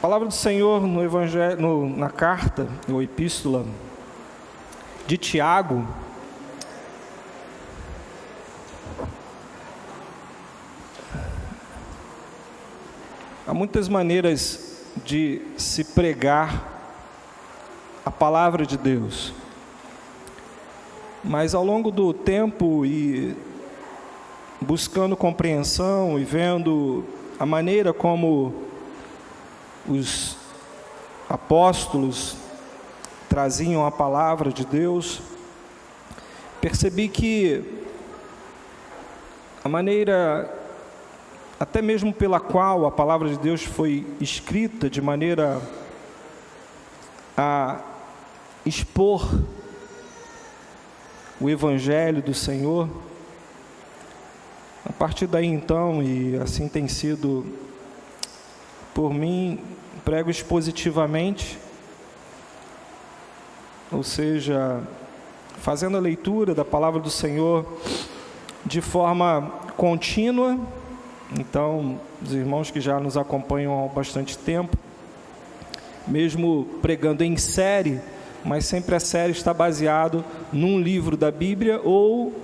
A palavra do Senhor no Evangelho, na carta, ou epístola de Tiago, há muitas maneiras de se pregar a palavra de Deus, mas ao longo do tempo e buscando compreensão e vendo a maneira como os apóstolos traziam a palavra de Deus, percebi que a maneira, até mesmo pela qual a palavra de Deus foi escrita, de maneira a expor o Evangelho do Senhor, a partir daí então, e assim tem sido por mim, prego expositivamente, ou seja, fazendo a leitura da palavra do Senhor de forma contínua. Então, os irmãos que já nos acompanham há bastante tempo, mesmo pregando em série, mas sempre a série está baseado num livro da Bíblia ou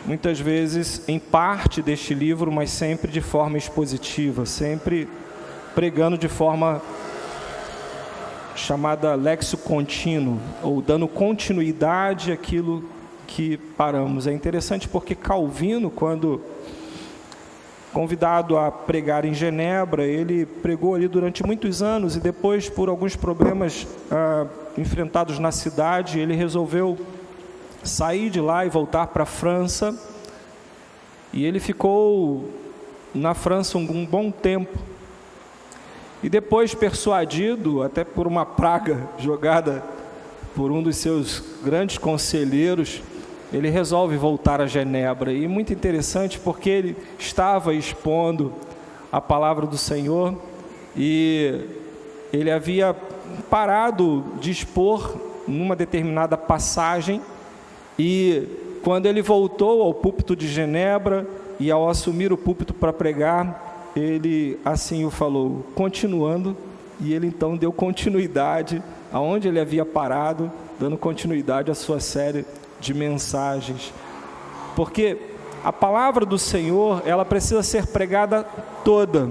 muitas vezes em parte deste livro, mas sempre de forma expositiva, sempre pregando de forma chamada lexo contínuo, ou dando continuidade àquilo que paramos. É interessante porque Calvino, quando convidado a pregar em Genebra, ele pregou ali durante muitos anos e depois, por alguns problemas enfrentados na cidade, ele resolveu sair de lá e voltar para a França, e ele ficou na França um bom tempo, e depois, persuadido, até por uma praga jogada por um dos seus grandes conselheiros, ele resolve voltar a Genebra. E muito interessante porque ele estava expondo a palavra do Senhor e ele havia parado de expor numa determinada passagem, e quando ele voltou ao púlpito de Genebra e ao assumir o púlpito para pregar, ele assim o falou, continuando, e ele então deu continuidade aonde ele havia parado, dando continuidade à sua série de mensagens, porque a palavra do Senhor, ela precisa ser pregada toda.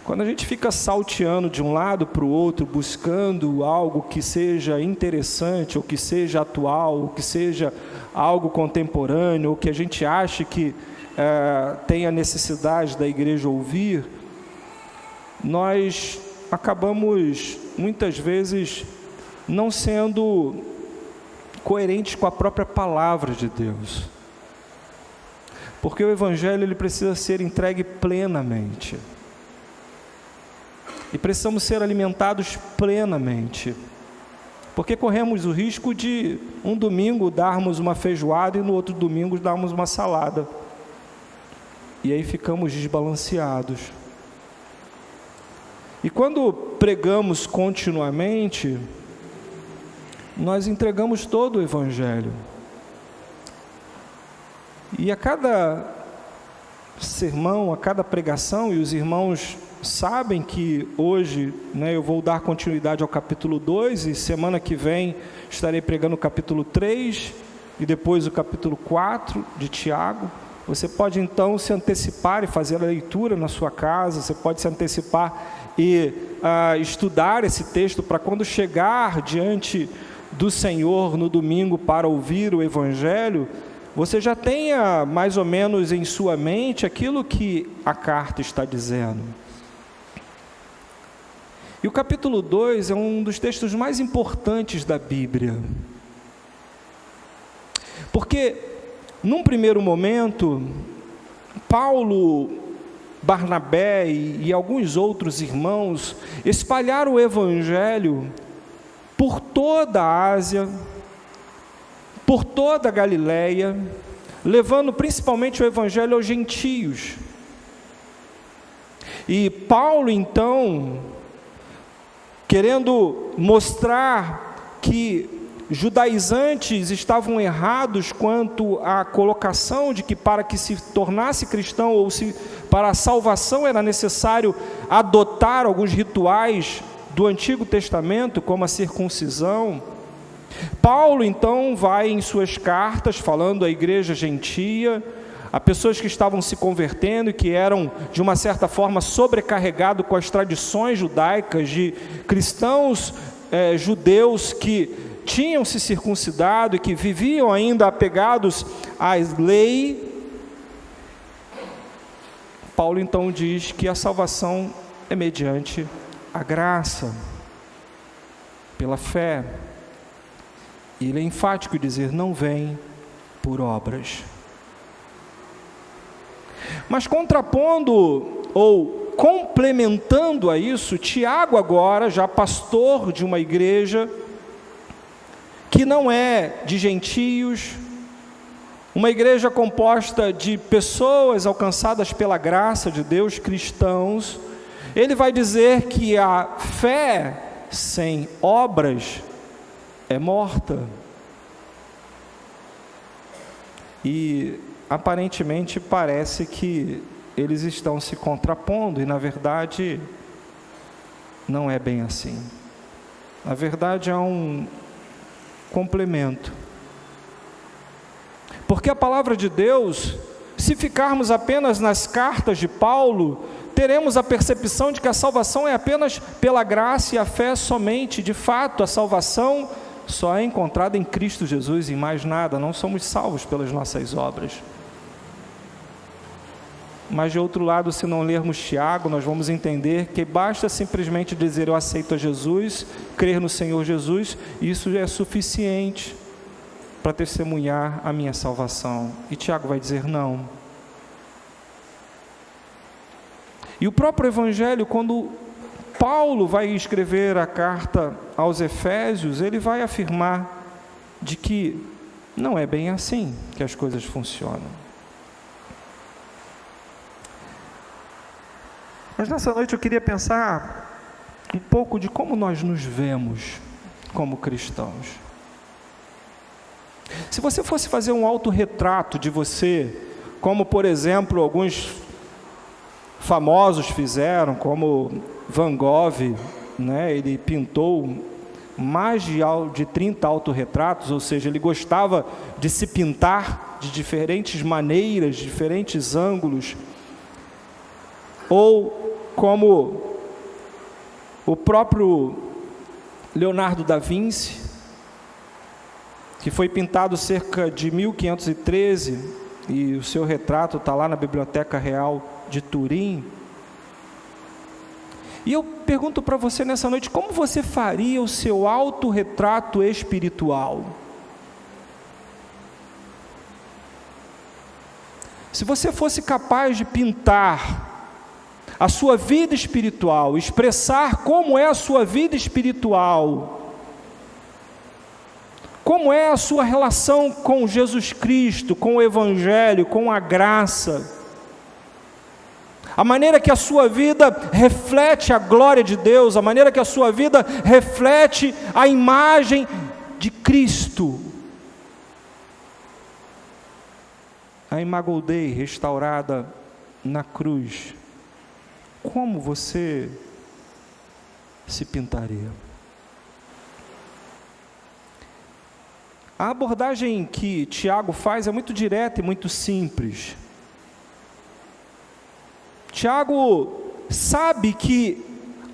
Quando a gente fica salteando de um lado para o outro, buscando algo que seja interessante, ou que seja atual, ou que seja algo contemporâneo, ou que a gente ache que tem a necessidade da igreja ouvir, nós acabamos muitas vezes não sendo coerentes com a própria palavra de Deus, porque o Evangelho ele precisa ser entregue plenamente, e precisamos ser alimentados plenamente, porque corremos o risco de um domingo darmos uma feijoada e no outro domingo darmos uma salada, e aí ficamos desbalanceados. E quando pregamos continuamente, nós entregamos todo o Evangelho. E a cada sermão, a cada pregação, e os irmãos sabem que hoje, eu vou dar continuidade ao capítulo 2, e semana que vem estarei pregando o capítulo 3, e depois o capítulo 4 de Tiago. Você pode então se antecipar e fazer a leitura na sua casa, você pode se antecipar e estudar esse texto para quando chegar diante do Senhor no domingo para ouvir o Evangelho, você já tenha mais ou menos em sua mente aquilo que a carta está dizendo. E o capítulo 2 é um dos textos mais importantes da Bíblia, porque num primeiro momento, Paulo, Barnabé e alguns outros irmãos espalharam o Evangelho por toda a Ásia, por toda a Galileia, levando principalmente o Evangelho aos gentios. E Paulo, então, querendo mostrar que judaizantes estavam errados quanto à colocação de que para que se tornasse cristão ou para a salvação era necessário adotar alguns rituais do Antigo Testamento, como a circuncisão. Paulo então vai em suas cartas falando à igreja gentia, a pessoas que estavam se convertendo e que eram de uma certa forma sobrecarregados com as tradições judaicas de cristãos judeus que tinham se circuncidado e que viviam ainda apegados à lei. Paulo então diz que a salvação é mediante a graça, pela fé. E ele é enfático em dizer: não vem por obras. Mas contrapondo ou complementando a isso, Tiago agora, já pastor de uma igreja que não é de gentios, uma igreja composta de pessoas alcançadas pela graça de Deus, cristãos, ele vai dizer que a fé sem obras é morta. E aparentemente parece que eles estão se contrapondo, e na verdade não é bem assim. Na verdade é um complemento. Porque a palavra de Deus, se ficarmos apenas nas cartas de Paulo, teremos a percepção de que a salvação é apenas pela graça e a fé somente. De fato, a salvação só é encontrada em Cristo Jesus, em mais nada. Não somos salvos pelas nossas obras. Mas de outro lado, se não lermos Tiago, nós vamos entender que basta simplesmente dizer: eu aceito a Jesus, crer no Senhor Jesus, isso é suficiente para testemunhar a minha salvação. E Tiago vai dizer: não. E o próprio Evangelho, quando Paulo vai escrever a carta aos Efésios, ele vai afirmar de que não é bem assim que as coisas funcionam. Mas nessa noite eu queria pensar um pouco de como nós nos vemos como cristãos. Se você fosse fazer um autorretrato de você, como por exemplo alguns famosos fizeram, como Van Gogh, ele pintou mais de 30 autorretratos, ou seja, ele gostava de se pintar de diferentes maneiras, diferentes ângulos. Ou como o próprio Leonardo da Vinci, que foi pintado cerca de 1513, e o seu retrato está lá na Biblioteca Real de Turim. E eu pergunto para você nessa noite: como você faria o seu autorretrato espiritual? Se você fosse capaz de pintar a sua vida espiritual, expressar como é a sua vida espiritual, como é a sua relação com Jesus Cristo, com o Evangelho, com a graça, a maneira que a sua vida reflete a glória de Deus, a maneira que a sua vida reflete a imagem de Cristo, a Imago Dei restaurada na cruz, como você se pintaria? A abordagem que Tiago faz é muito direta e muito simples. Tiago sabe que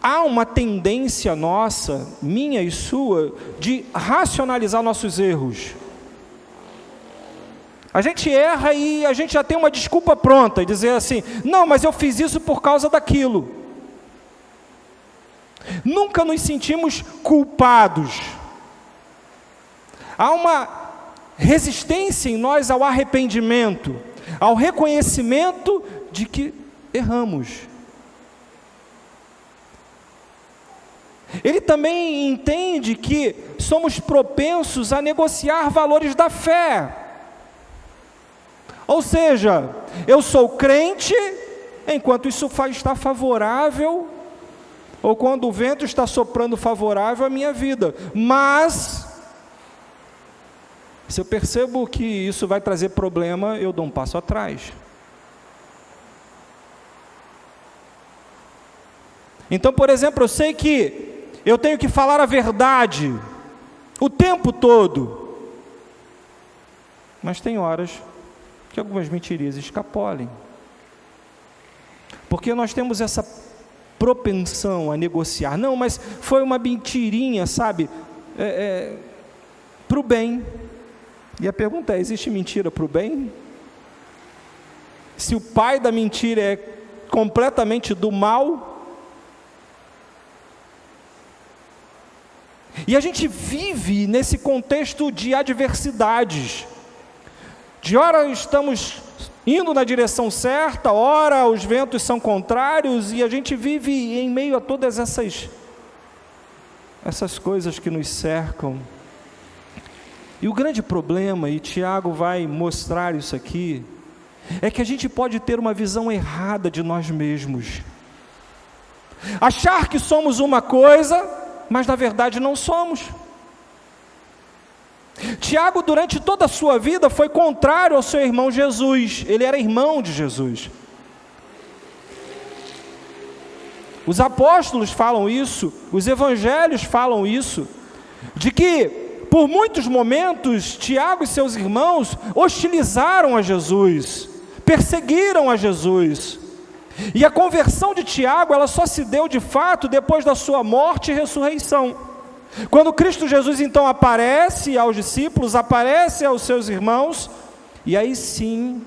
há uma tendência nossa, minha e sua, de racionalizar nossos erros. A gente erra e a gente já tem uma desculpa pronta, e dizer assim: não, mas eu fiz isso por causa daquilo. Nunca nos sentimos culpados. Há uma resistência em nós ao arrependimento, ao reconhecimento de que erramos. Ele também entende que somos propensos a negociar valores da fé. Ou seja, eu sou crente enquanto isso está favorável, ou quando o vento está soprando favorável à minha vida. Mas, se eu percebo que isso vai trazer problema, eu dou um passo atrás. Então, por exemplo, eu sei que eu tenho que falar a verdade o tempo todo, mas tem horas que algumas mentirinhas escapolem, porque nós temos essa propensão a negociar. Não, mas foi uma mentirinha, sabe, para o bem. E a pergunta é: existe mentira para o bem? Se o pai da mentira é completamente do mal? E a gente vive nesse contexto de adversidades. De hora estamos indo na direção certa, ora os ventos são contrários, e a gente vive em meio a todas essas coisas que nos cercam. E o grande problema, e Tiago vai mostrar isso aqui, é que a gente pode ter uma visão errada de nós mesmos. Achar que somos uma coisa, mas na verdade não somos. Tiago, durante toda a sua vida, foi contrário ao seu irmão Jesus. Ele era irmão de Jesus. Os apóstolos falam isso, os evangelhos falam isso, de que por muitos momentos Tiago e seus irmãos hostilizaram a Jesus, perseguiram a Jesus. E a conversão de Tiago, ela só se deu de fato depois da sua morte e ressurreição. Quando Cristo Jesus então aparece aos discípulos, aparece aos seus irmãos, e aí sim,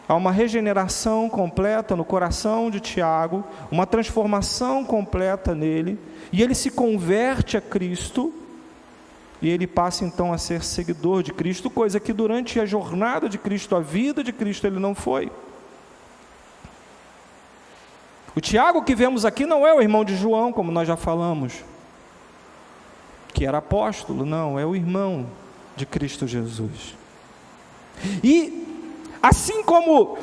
há uma regeneração completa no coração de Tiago, uma transformação completa nele, e ele se converte a Cristo, e ele passa então a ser seguidor de Cristo, coisa que durante a jornada de Cristo, a vida de Cristo, ele não foi. O Tiago que vemos aqui não é o irmão de João, como nós já falamos, que era apóstolo, não, é o irmão de Cristo Jesus. E assim como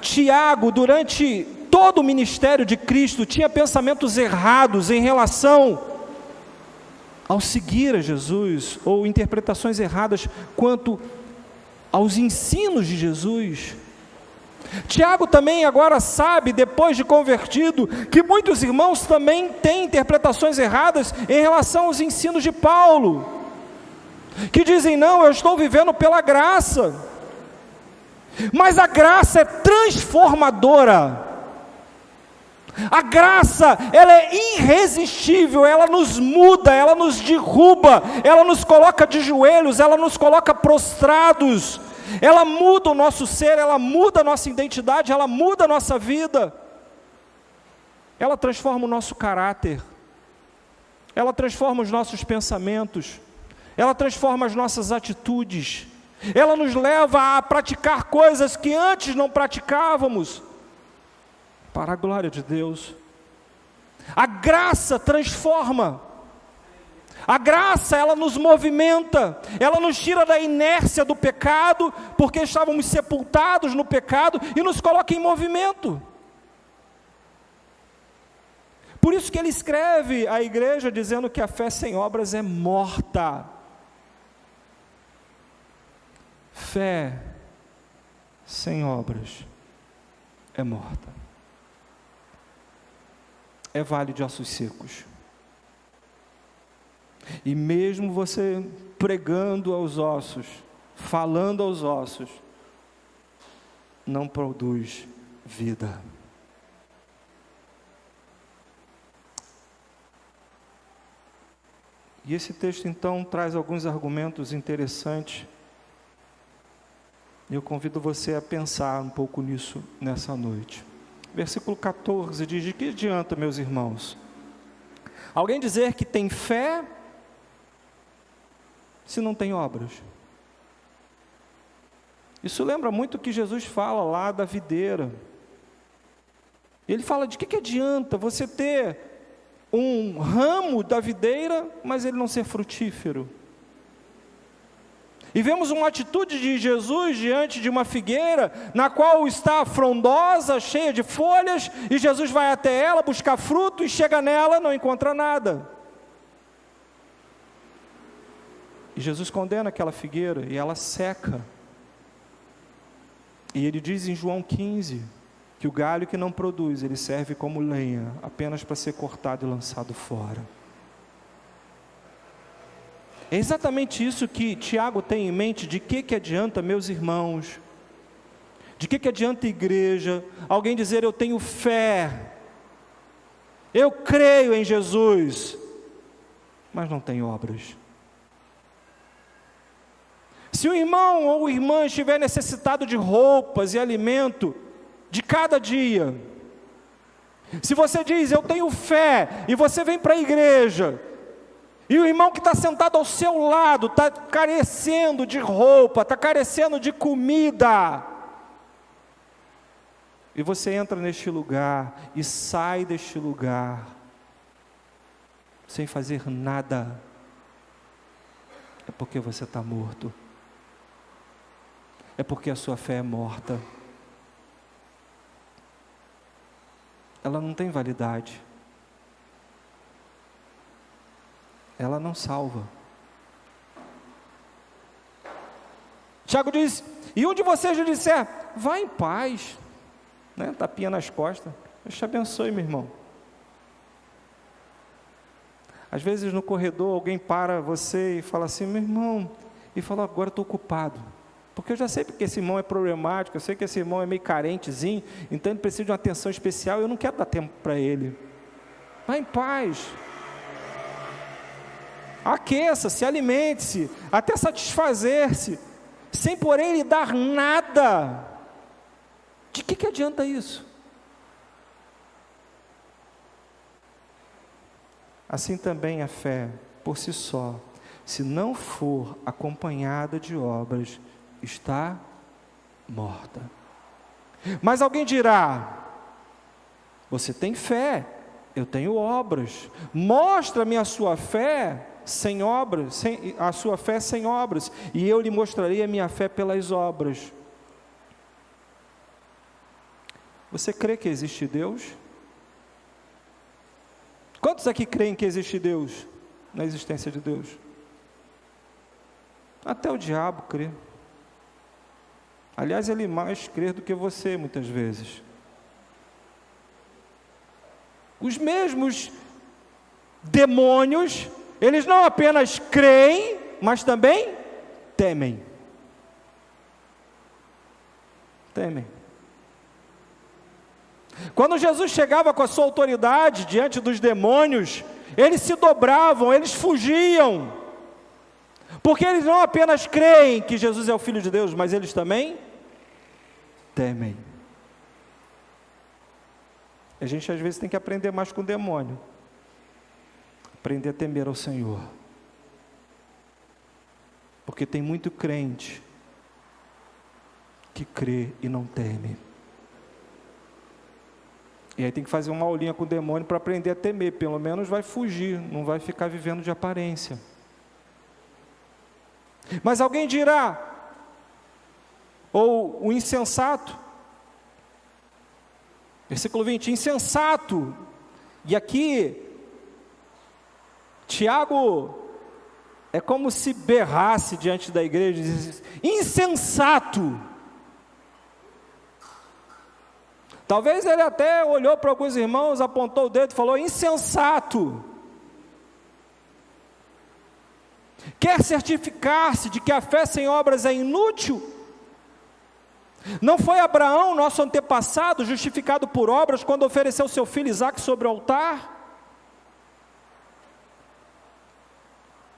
Tiago, durante todo o ministério de Cristo, tinha pensamentos errados em relação ao seguir a Jesus, ou interpretações erradas quanto aos ensinos de Jesus, Tiago também agora sabe, depois de convertido, que muitos irmãos também têm interpretações erradas em relação aos ensinos de Paulo, que dizem: não, eu estou vivendo pela graça, mas a graça é transformadora, a graça, ela é irresistível, ela nos muda, ela nos derruba, ela nos coloca de joelhos, ela nos coloca prostrados, ela muda o nosso ser, ela muda a nossa identidade, ela muda a nossa vida, ela transforma o nosso caráter, ela transforma os nossos pensamentos, ela transforma as nossas atitudes, ela nos leva a praticar coisas que antes não praticávamos, para a glória de Deus. A graça transforma, a graça, ela nos movimenta, ela nos tira da inércia do pecado, porque estávamos sepultados no pecado, e nos coloca em movimento. Por isso que ele escreve à igreja dizendo que a fé sem obras é morta. Fé sem obras é morta. É vale de ossos secos. E mesmo você pregando aos ossos, falando aos ossos, não produz vida. E esse texto então traz alguns argumentos interessantes. Eu convido você a pensar um pouco nisso nessa noite. Versículo 14 diz: de que adianta, meus irmãos, alguém dizer que tem fé se não tem obras? Isso lembra muito o que Jesus fala lá da videira. Ele fala: de que adianta você ter um ramo da videira, mas ele não ser frutífero? E vemos uma atitude de Jesus diante de uma figueira, na qual está frondosa, cheia de folhas, e Jesus vai até ela buscar fruto, e chega nela, não encontra nada. E Jesus condena aquela figueira, e ela seca. E ele diz em João 15, que que o galho que não produz, ele serve como lenha, apenas para ser cortado e lançado fora. É exatamente isso que Tiago tem em mente. De que adianta, meus irmãos? De que adianta, igreja, alguém dizer eu tenho fé, eu creio em Jesus, mas não tem obras? Se o irmão ou irmã estiver necessitado de roupas e alimento de cada dia, se você diz eu tenho fé, e você vem para a igreja, e o irmão que está sentado ao seu lado está carecendo de roupa, está carecendo de comida, e você entra neste lugar e sai deste lugar sem fazer nada, é porque você está morto, é porque a sua fé é morta, ela não tem validade, ela não salva. Tiago diz: e um de vocês lhe disser, vá em paz, né? Tapinha nas costas, Deus te abençoe, meu irmão. Às vezes no corredor alguém para você e fala assim, meu irmão, e fala, agora estou ocupado, porque eu já sei que esse irmão é problemático, eu sei que esse irmão é meio carentezinho, então ele precisa de uma atenção especial, eu não quero dar tempo para ele. Vá em paz, aqueça, se alimente-se, até satisfazer-se, sem porém lhe dar nada. De que adianta isso? Assim também a fé, por si só, se não for acompanhada de obras, está morta. Mas alguém dirá, você tem fé, eu tenho obras, mostra-me a sua fé sem obras, a sua fé sem obras, e eu lhe mostrarei a minha fé pelas obras. Você crê que existe Deus? Quantos aqui creem que existe Deus, na existência de Deus? Até o diabo crê. Aliás, ele mais crê do que você, muitas vezes. Os mesmos demônios, eles não apenas creem, mas também temem. Temem. Quando Jesus chegava com a sua autoridade diante dos demônios, eles se dobravam, eles fugiam, porque eles não apenas creem que Jesus é o Filho de Deus, mas eles também temem. A gente às vezes tem que aprender mais com o demônio, aprender a temer ao Senhor, porque tem muito crente que crê e não teme. E aí tem que fazer uma aulinha com o demônio para aprender a temer, pelo menos vai fugir, não vai ficar vivendo de aparência. Mas alguém dirá, ou o insensato, versículo 20, insensato, e aqui, Tiago, é como se berrasse diante da igreja, e dizesse, insensato. Talvez ele até olhou para alguns irmãos, apontou o dedo e falou, insensato. Quer certificar-se de que a fé sem obras é inútil? Não foi Abraão, nosso antepassado, justificado por obras, quando ofereceu seu filho Isaque sobre o altar?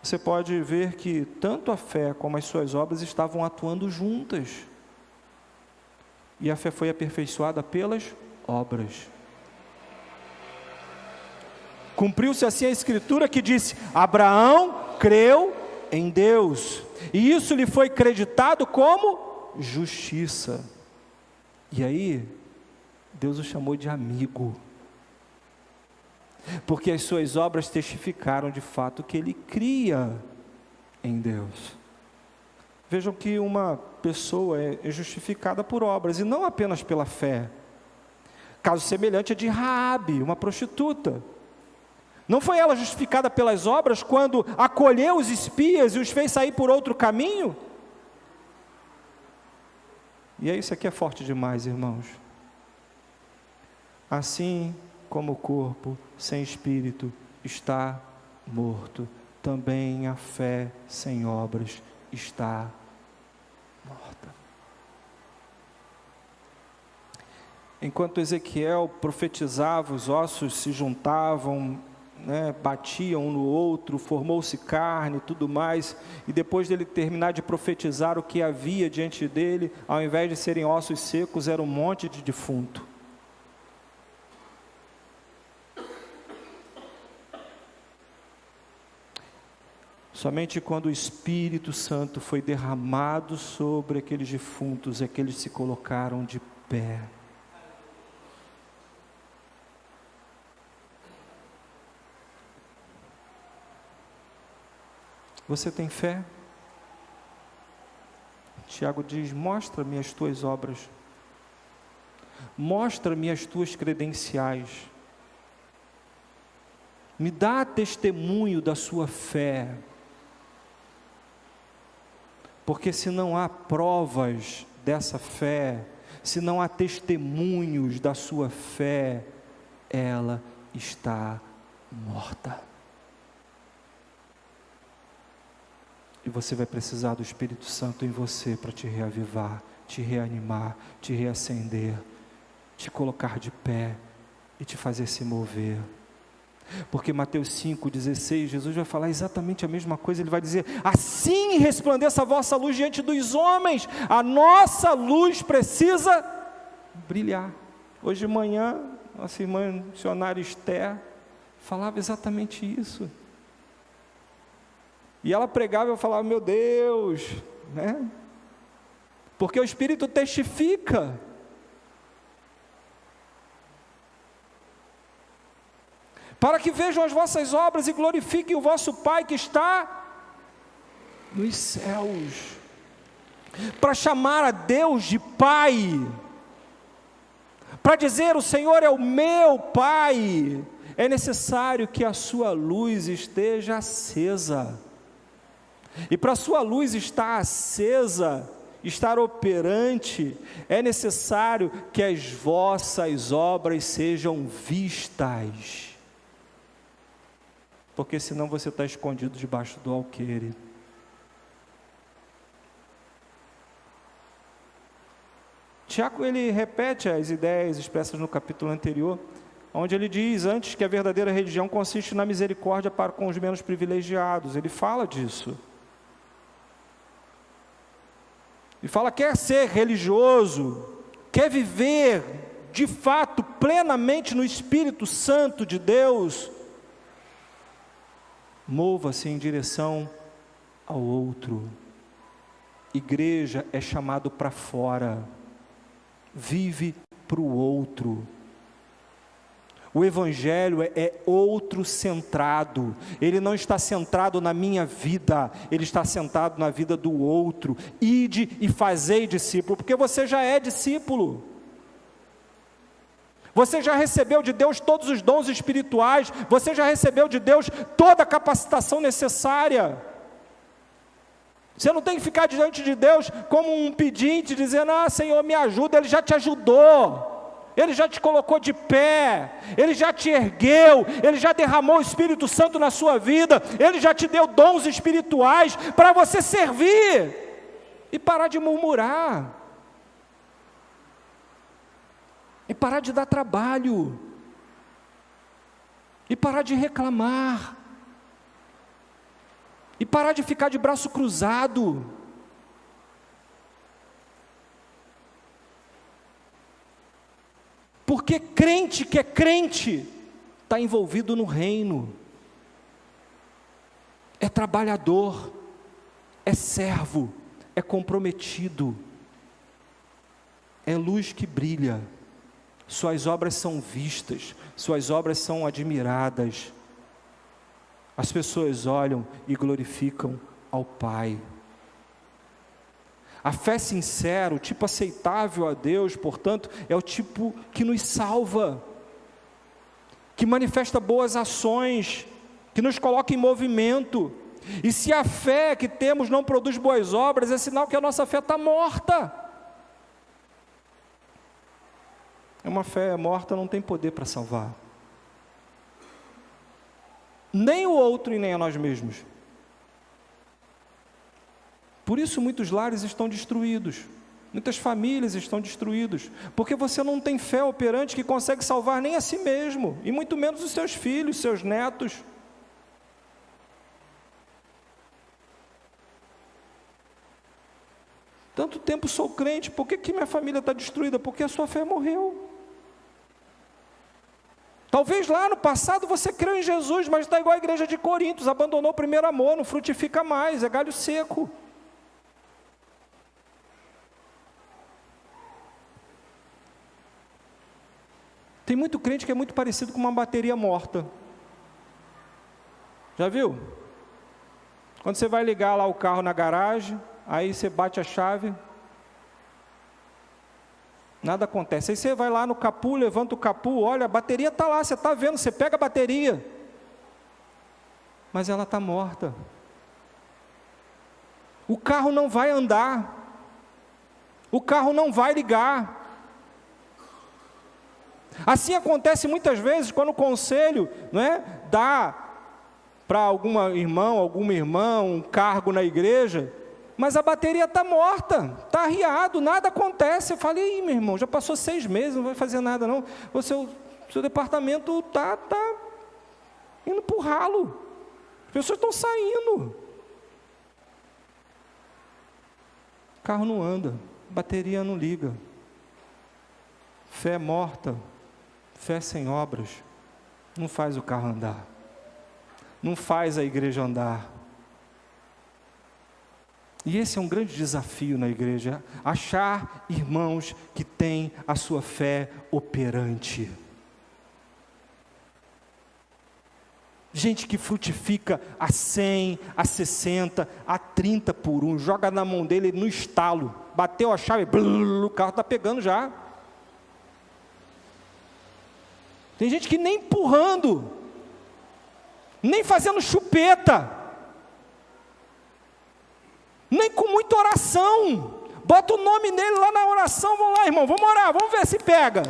Você pode ver que tanto a fé como as suas obras estavam atuando juntas. E a fé foi aperfeiçoada pelas obras. Cumpriu-se assim a escritura que disse, Abraão creu em Deus, e isso lhe foi creditado como justiça. E aí, Deus o chamou de amigo, porque as suas obras testificaram de fato que ele cria em Deus. Vejam que uma pessoa é justificada por obras, e não apenas pela fé. Caso semelhante é de Raabe, uma prostituta. Não foi ela justificada pelas obras quando acolheu os espias e os fez sair por outro caminho? E aí, isso aqui é forte demais, irmãos. Assim como o corpo sem espírito está morto, também a fé sem obras está morta. Enquanto Ezequiel profetizava, os ossos se juntavam, batiam um no outro, formou-se carne e tudo mais, e depois dele terminar de profetizar o que havia diante dele, ao invés de serem ossos secos, era um monte de defunto. Somente quando o Espírito Santo foi derramado sobre aqueles defuntos é que eles se colocaram de pé. Você tem fé? Tiago diz: mostra-me as tuas obras, mostra-me as tuas credenciais, me dá testemunho da sua fé, porque se não há provas dessa fé, se não há testemunhos da sua fé, ela está morta. E você vai precisar do Espírito Santo em você para te reavivar, te reanimar, te reacender, te colocar de pé e te fazer se mover. Porque Mateus 5,16, Jesus vai falar exatamente a mesma coisa. Ele vai dizer: assim resplandeça a vossa luz diante dos homens. A nossa luz precisa brilhar. Hoje de manhã, nossa irmã missionária Esther falava exatamente isso. E ela pregava e eu falava: meu Deus, porque o Espírito testifica. Para que vejam as vossas obras e glorifiquem o vosso Pai que está nos céus. Para chamar a Deus de Pai, para dizer: o Senhor é o meu Pai, é necessário que a sua luz esteja acesa. E para a sua luz estar acesa, estar operante, é necessário que as vossas obras sejam vistas. Porque senão você está escondido debaixo do alqueire. Tiago, ele repete as ideias expressas no capítulo anterior, onde ele diz antes que a verdadeira religião consiste na misericórdia para com os menos privilegiados. Ele fala disso. E fala: quer ser religioso, quer viver de fato plenamente no Espírito Santo de Deus, mova-se em direção ao outro. Igreja é chamado para fora, vive para o outro. O Evangelho é outro centrado, ele não está centrado na minha vida, ele está centrado na vida do outro. Ide e fazei discípulo, porque você já é discípulo, você já recebeu de Deus todos os dons espirituais, você já recebeu de Deus toda a capacitação necessária. Você não tem que ficar diante de Deus como um pedinte, dizendo: Senhor, me ajuda. Ele já te ajudou, Ele já te colocou de pé, Ele já te ergueu, Ele já derramou o Espírito Santo na sua vida, Ele já te deu dons espirituais para você servir e parar de murmurar, e parar de dar trabalho, e parar de reclamar, e parar de ficar de braço cruzado. Porque crente que é crente está envolvido no reino, é trabalhador, é servo, é comprometido, é luz que brilha, suas obras são vistas, suas obras são admiradas, as pessoas olham e glorificam ao Pai. A fé sincera, o tipo aceitável a Deus, portanto, é o tipo que nos salva, que manifesta boas ações, que nos coloca em movimento. E se a fé que temos não produz boas obras, é sinal que a nossa fé está morta. Uma fé morta não tem poder para salvar. Nem o outro e nem a nós mesmos. Por isso muitos lares estão destruídos. Muitas famílias estão destruídas. Porque você não tem fé operante que consegue salvar nem a si mesmo. E muito menos os seus filhos, seus netos. Tanto tempo sou crente, por que minha família está destruída? Porque a sua fé morreu. Talvez lá no passado você creu em Jesus, mas está igual a igreja de Coríntios, abandonou o primeiro amor, não frutifica mais, é galho seco. Tem muito crente que é muito parecido com uma bateria morta. Já viu? Quando você vai ligar lá o carro na garagem, aí você bate a chave, nada acontece. Aí você vai lá no capu, levanta o capu, olha, a bateria está lá, você está vendo, você pega a bateria, mas ela está morta. O carro não vai andar, o carro não vai ligar. Assim acontece muitas vezes quando o conselho, não é, dá para alguma irmã um cargo na igreja, mas a bateria está morta, está arriado, nada acontece. Eu falei, meu irmão, já passou 6 meses, não vai fazer nada não. O seu departamento está indo para o ralo. As pessoas estão saindo. O carro não anda, bateria não liga. Fé morta, fé sem obras, não faz o carro andar. Não faz a igreja andar. E esse é um grande desafio na igreja, achar irmãos que têm a sua fé operante. Gente que frutifica a 100, a 60, a 30 por 1, joga na mão dele no estalo, bateu a chave, o carro está pegando já. Tem gente que nem empurrando, nem fazendo chupeta, nem com muita oração, bota o nome nele lá na oração, vamos lá irmão, vamos orar, vamos ver se pega.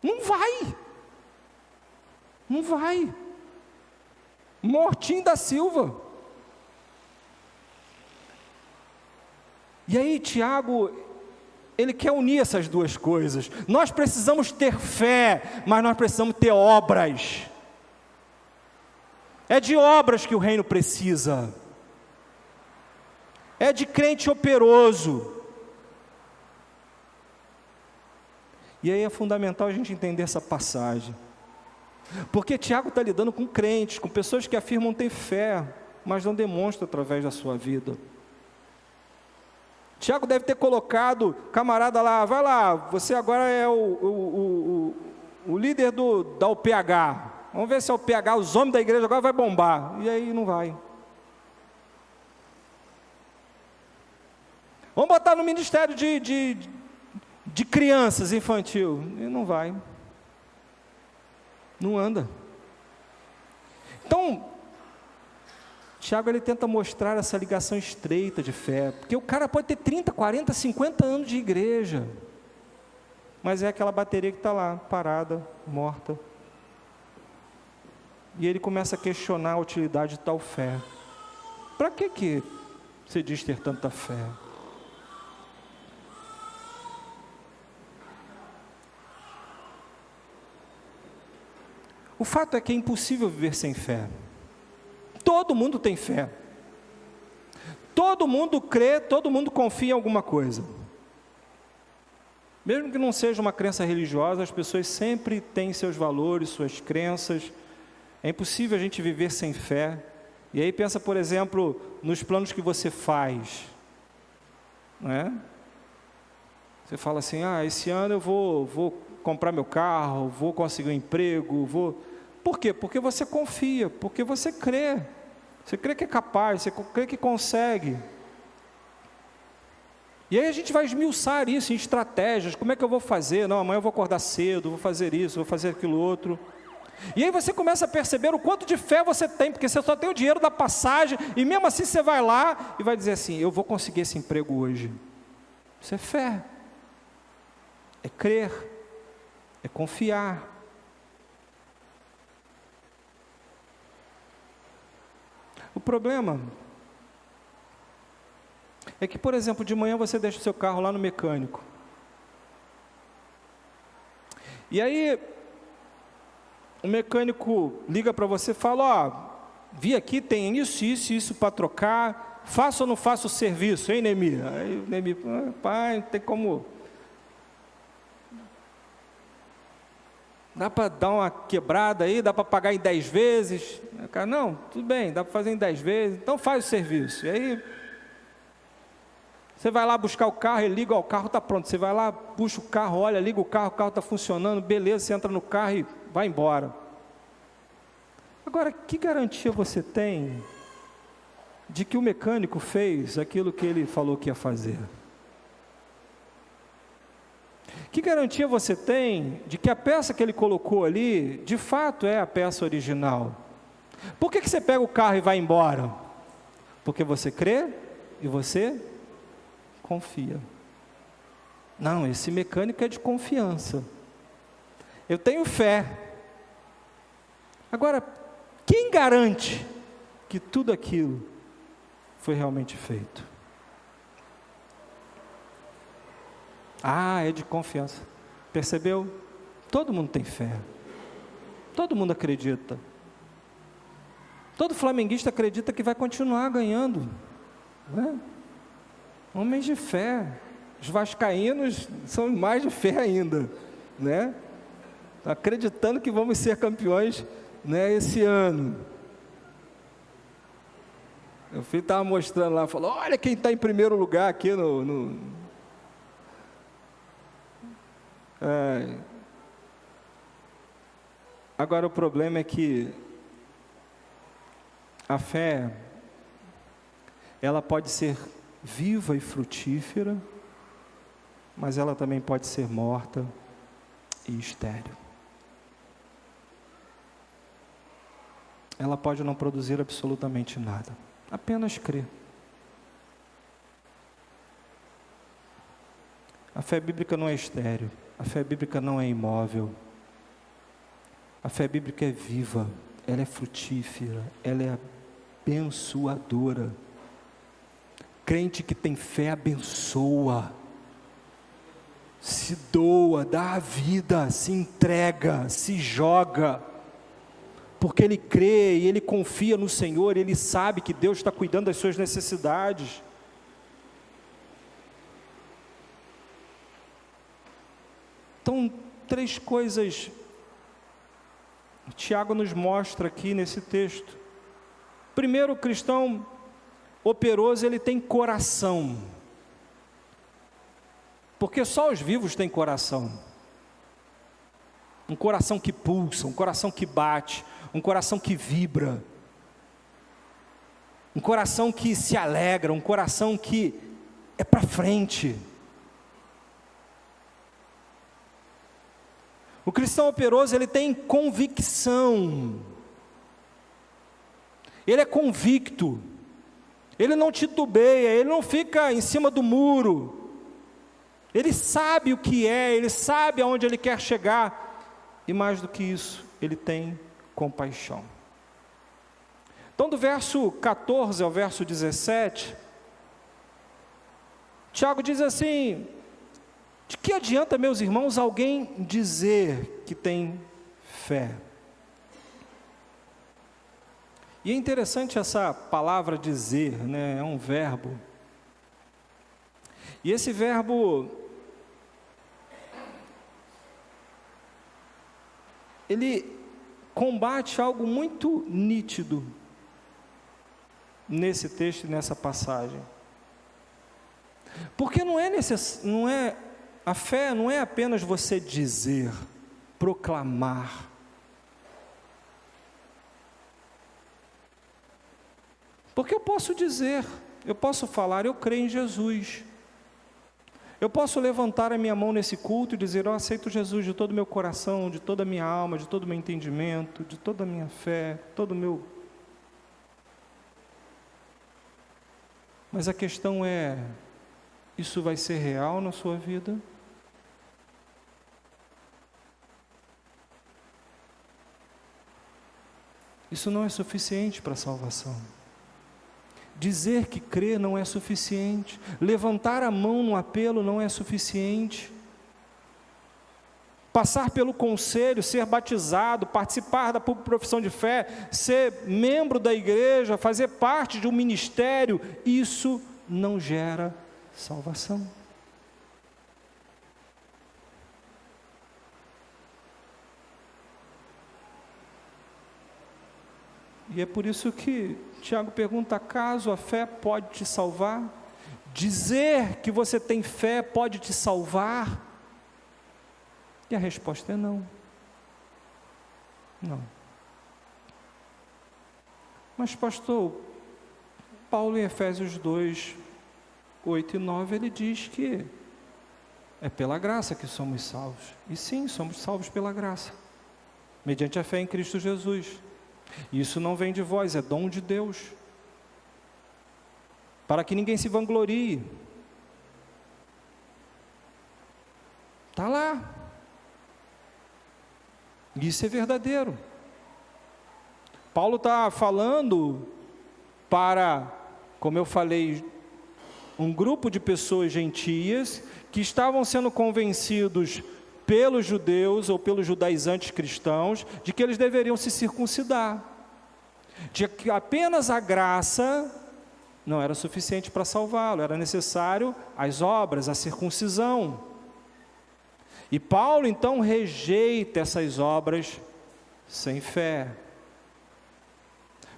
Não vai, Mortinho da Silva. E aí Tiago, ele quer unir essas duas coisas. Nós precisamos ter fé, mas nós precisamos ter obras. É de obras que o reino precisa. É de crente operoso. E aí é fundamental a gente entender essa passagem. Porque Tiago está lidando com crentes, com pessoas que afirmam ter fé, mas não demonstram através da sua vida. Tiago deve ter colocado camarada lá, vai lá, você agora é o líder da UPH. Vamos ver se é o PH, os homens da igreja agora vai bombar. E aí não vai. Vamos botar no ministério de crianças, infantil. E não vai. Não anda. Então, Tiago ele tenta mostrar essa ligação estreita de fé. Porque o cara pode ter 30, 40, 50 anos de igreja. Mas é aquela bateria que está lá, parada, morta. E ele começa a questionar a utilidade de tal fé. Para que você diz ter tanta fé? O fato é que é impossível viver sem fé. Todo mundo tem fé. Todo mundo crê, todo mundo confia em alguma coisa. Mesmo que não seja uma crença religiosa, as pessoas sempre têm seus valores, suas crenças. É impossível a gente viver sem fé. E aí pensa, por exemplo, nos planos que você faz. Não é? Você fala assim, esse ano eu vou comprar meu carro, vou conseguir um emprego, Por quê? Porque você confia, porque você crê. Você crê que é capaz, você crê que consegue. E aí a gente vai esmiuçar isso em estratégias. Como é que eu vou fazer? Não, amanhã eu vou acordar cedo, vou fazer isso, vou fazer aquilo outro. E aí você começa a perceber o quanto de fé você tem, porque você só tem o dinheiro da passagem, e mesmo assim você vai lá e vai dizer assim, eu vou conseguir esse emprego hoje. Isso é fé. é crer, é confiar. O problema é que, por exemplo, de manhã você deixa o seu carro lá no mecânico. E aí, o mecânico liga para você e fala: ó, vi aqui, tem isso para trocar, faço ou não faço o serviço, hein, Nemi? Aí o Nemi, pai, não tem como... Dá para dar uma quebrada aí, dá para pagar em 10 vezes? O cara, não, tudo bem, dá para fazer em 10 vezes, então faz o serviço. E aí, você vai lá buscar o carro, ele liga, ó, o carro está pronto. Você vai lá, puxa o carro, olha, liga o carro está funcionando, beleza, você entra no carro e vai embora. Agora, que garantia você tem de que o mecânico fez aquilo que ele falou que ia fazer? Que garantia você tem de que a peça que ele colocou ali, de fato é a peça original? Por que você pega o carro e vai embora? Porque você crê e você confia. Não, esse mecânico é de confiança. Eu tenho fé. Agora, quem garante que tudo aquilo foi realmente feito? Ah, é de confiança. Percebeu? Todo mundo tem fé. Todo mundo acredita. Todo flamenguista acredita que vai continuar ganhando, né? Homens de fé. Os vascaínos são mais de fé ainda, né? Acreditando que vamos ser campeões, né, esse ano. O filho estava mostrando lá, falou: olha quem está em primeiro lugar aqui Agora o problema é que a fé, ela pode ser viva e frutífera, mas ela também pode ser morta e estéril. Ela pode não produzir absolutamente nada, apenas crer. A fé bíblica não é estéril, a fé bíblica não é imóvel, a fé bíblica é viva, ela é frutífera, ela é abençoadora. Crente que tem fé abençoa, se doa, dá a vida, se entrega, se joga, porque ele crê e ele confia no Senhor, ele sabe que Deus está cuidando das suas necessidades. Então, 3 coisas Tiago nos mostra aqui nesse texto. Primeiro, o cristão operoso, ele tem coração, porque só os vivos têm coração. Um coração que pulsa, um coração que bate, um coração que vibra, um coração que se alegra, um coração que é para frente. O cristão operoso, ele tem convicção, ele é convicto, ele não titubeia, ele não fica em cima do muro, ele sabe o que é, ele sabe aonde ele quer chegar, e mais do que isso, ele tem compaixão. Então, do verso 14 ao verso 17, Tiago diz assim: de que adianta, meus irmãos, alguém dizer que tem fé? E é interessante essa palavra dizer, né? É um verbo. E esse verbo, ele combate algo muito nítido nesse texto e nessa passagem. Porque a fé não é apenas você dizer, proclamar. Porque eu posso dizer, eu posso falar, eu creio em Jesus. Eu posso levantar a minha mão nesse culto e dizer: eu aceito Jesus de todo o meu coração, de toda a minha alma, de todo o meu entendimento, de toda a minha fé, todo o meu... Mas a questão é, isso vai ser real na sua vida? Isso não é suficiente para a salvação. Dizer que crê não é suficiente. Levantar a mão no apelo não é suficiente. Passar pelo conselho, ser batizado, participar da profissão de fé, ser membro da igreja, fazer parte de um ministério, isso não gera salvação. E é por isso que Tiago pergunta: acaso a fé pode te salvar? Dizer que você tem fé pode te salvar? E a resposta é não. Não. Mas pastor, Paulo em Efésios 2, 8 e 9, ele diz que é pela graça que somos salvos. E sim, somos salvos pela graça, mediante a fé em Cristo Jesus. Isso não vem de vós, é dom de Deus, para que ninguém se vanglorie. Está lá. Isso é verdadeiro. Paulo está falando para, como eu falei, um grupo de pessoas gentias que estavam sendo convencidos pelos judeus ou pelos judaizantes cristãos de que eles deveriam se circuncidar, de que apenas a graça não era suficiente para salvá-lo, era necessário as obras, a circuncisão. E Paulo então rejeita essas obras sem fé,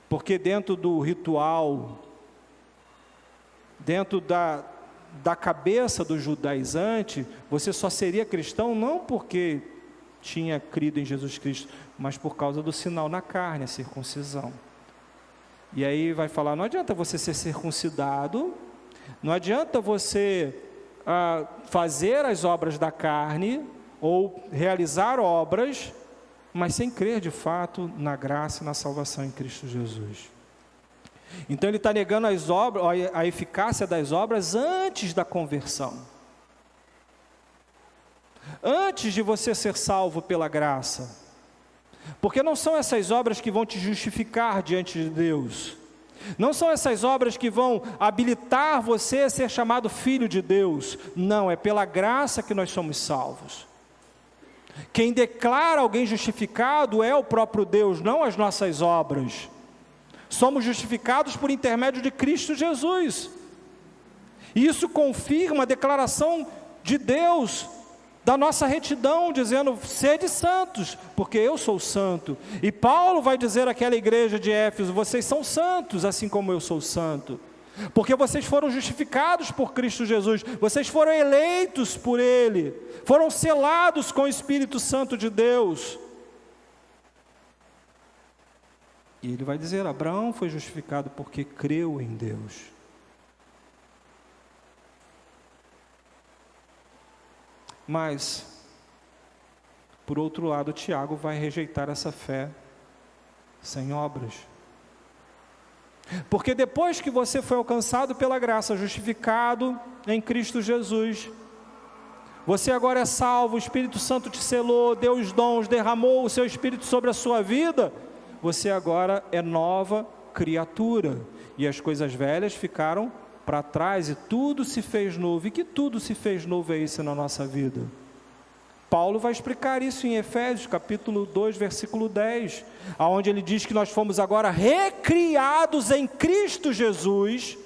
porque dentro do ritual, dentro da cabeça do judaizante, você só seria cristão não porque tinha crido em Jesus Cristo, mas por causa do sinal na carne, a circuncisão. E aí vai falar: não adianta você ser circuncidado, não adianta você fazer as obras da carne, ou realizar obras, mas sem crer de fato na graça e na salvação em Cristo Jesus. Então ele está negando as obras, a eficácia das obras antes da conversão, antes de você ser salvo pela graça, porque não são essas obras que vão te justificar diante de Deus, não são essas obras que vão habilitar você a ser chamado filho de Deus. Não, é pela graça que nós somos salvos. Quem declara alguém justificado é o próprio Deus, não as nossas obras. Somos justificados por intermédio de Cristo Jesus. E isso confirma a declaração de Deus da nossa retidão, dizendo: sede santos, porque eu sou santo. E Paulo vai dizer àquela igreja de Éfeso: vocês são santos, assim como eu sou santo, porque vocês foram justificados por Cristo Jesus, vocês foram eleitos por Ele, foram selados com o Espírito Santo de Deus. E ele vai dizer: Abraão foi justificado porque creu em Deus. Mas, por outro lado, Tiago vai rejeitar essa fé sem obras. Porque depois que você foi alcançado pela graça, justificado em Cristo Jesus, você agora é salvo, o Espírito Santo te selou, deu os dons, derramou o seu Espírito sobre a sua vida, você agora é nova criatura, e as coisas velhas ficaram para trás, e tudo se fez novo. E que tudo se fez novo é isso na nossa vida? Paulo vai explicar isso em Efésios, capítulo 2, versículo 10, onde ele diz que nós fomos agora recriados em Cristo Jesus.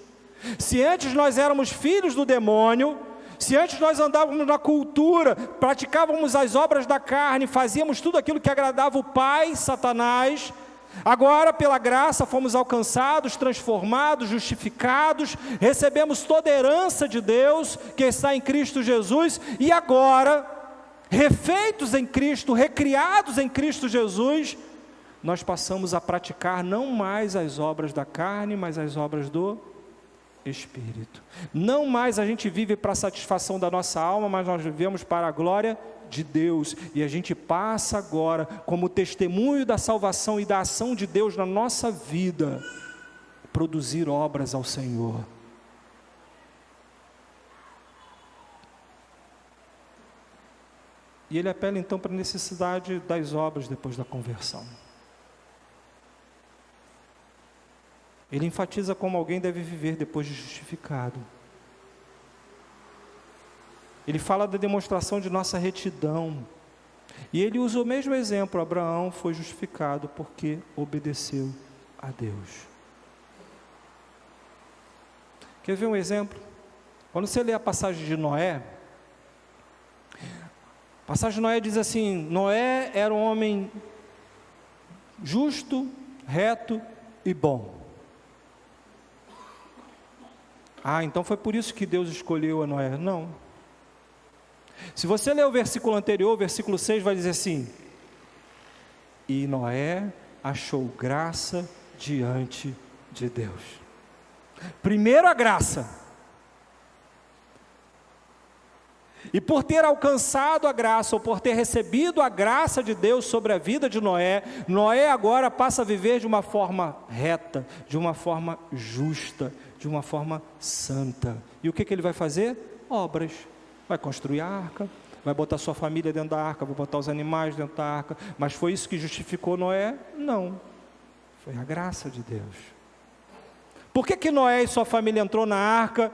Se antes nós éramos filhos do demônio, se antes nós andávamos na cultura, praticávamos as obras da carne, fazíamos tudo aquilo que agradava o pai, Satanás, agora pela graça fomos alcançados, transformados, justificados, recebemos toda a herança de Deus que está em Cristo Jesus, e agora, refeitos em Cristo, recriados em Cristo Jesus, nós passamos a praticar não mais as obras da carne, mas as obras do Espírito. Não mais a gente vive para a satisfação da nossa alma, mas nós vivemos para a glória de Deus, e a gente passa agora, como testemunho da salvação e da ação de Deus na nossa vida, produzir obras ao Senhor. E ele apela então para a necessidade das obras depois da conversão. Ele enfatiza como alguém deve viver depois de justificado. Ele fala da demonstração de nossa retidão. E ele usa o mesmo exemplo: Abraão foi justificado porque obedeceu a Deus. Quer ver um exemplo? Quando você lê a passagem de Noé, a passagem de Noé diz assim: Noé era um homem justo, reto e bom. Então foi por isso que Deus escolheu a Noé. Não. Se você ler o versículo anterior, o versículo 6 vai dizer assim: e Noé achou graça diante de Deus. Primeiro a graça. E por ter alcançado a graça, ou por ter recebido a graça de Deus sobre a vida de Noé, Noé agora passa a viver de uma forma reta, de uma forma justa, de uma forma santa. E o que ele vai fazer? Obras. Vai construir a arca, vai botar sua família dentro da arca, vai botar os animais dentro da arca. Mas foi isso que justificou Noé? Não. Foi a graça de Deus. Por que Noé e sua família entrou na arca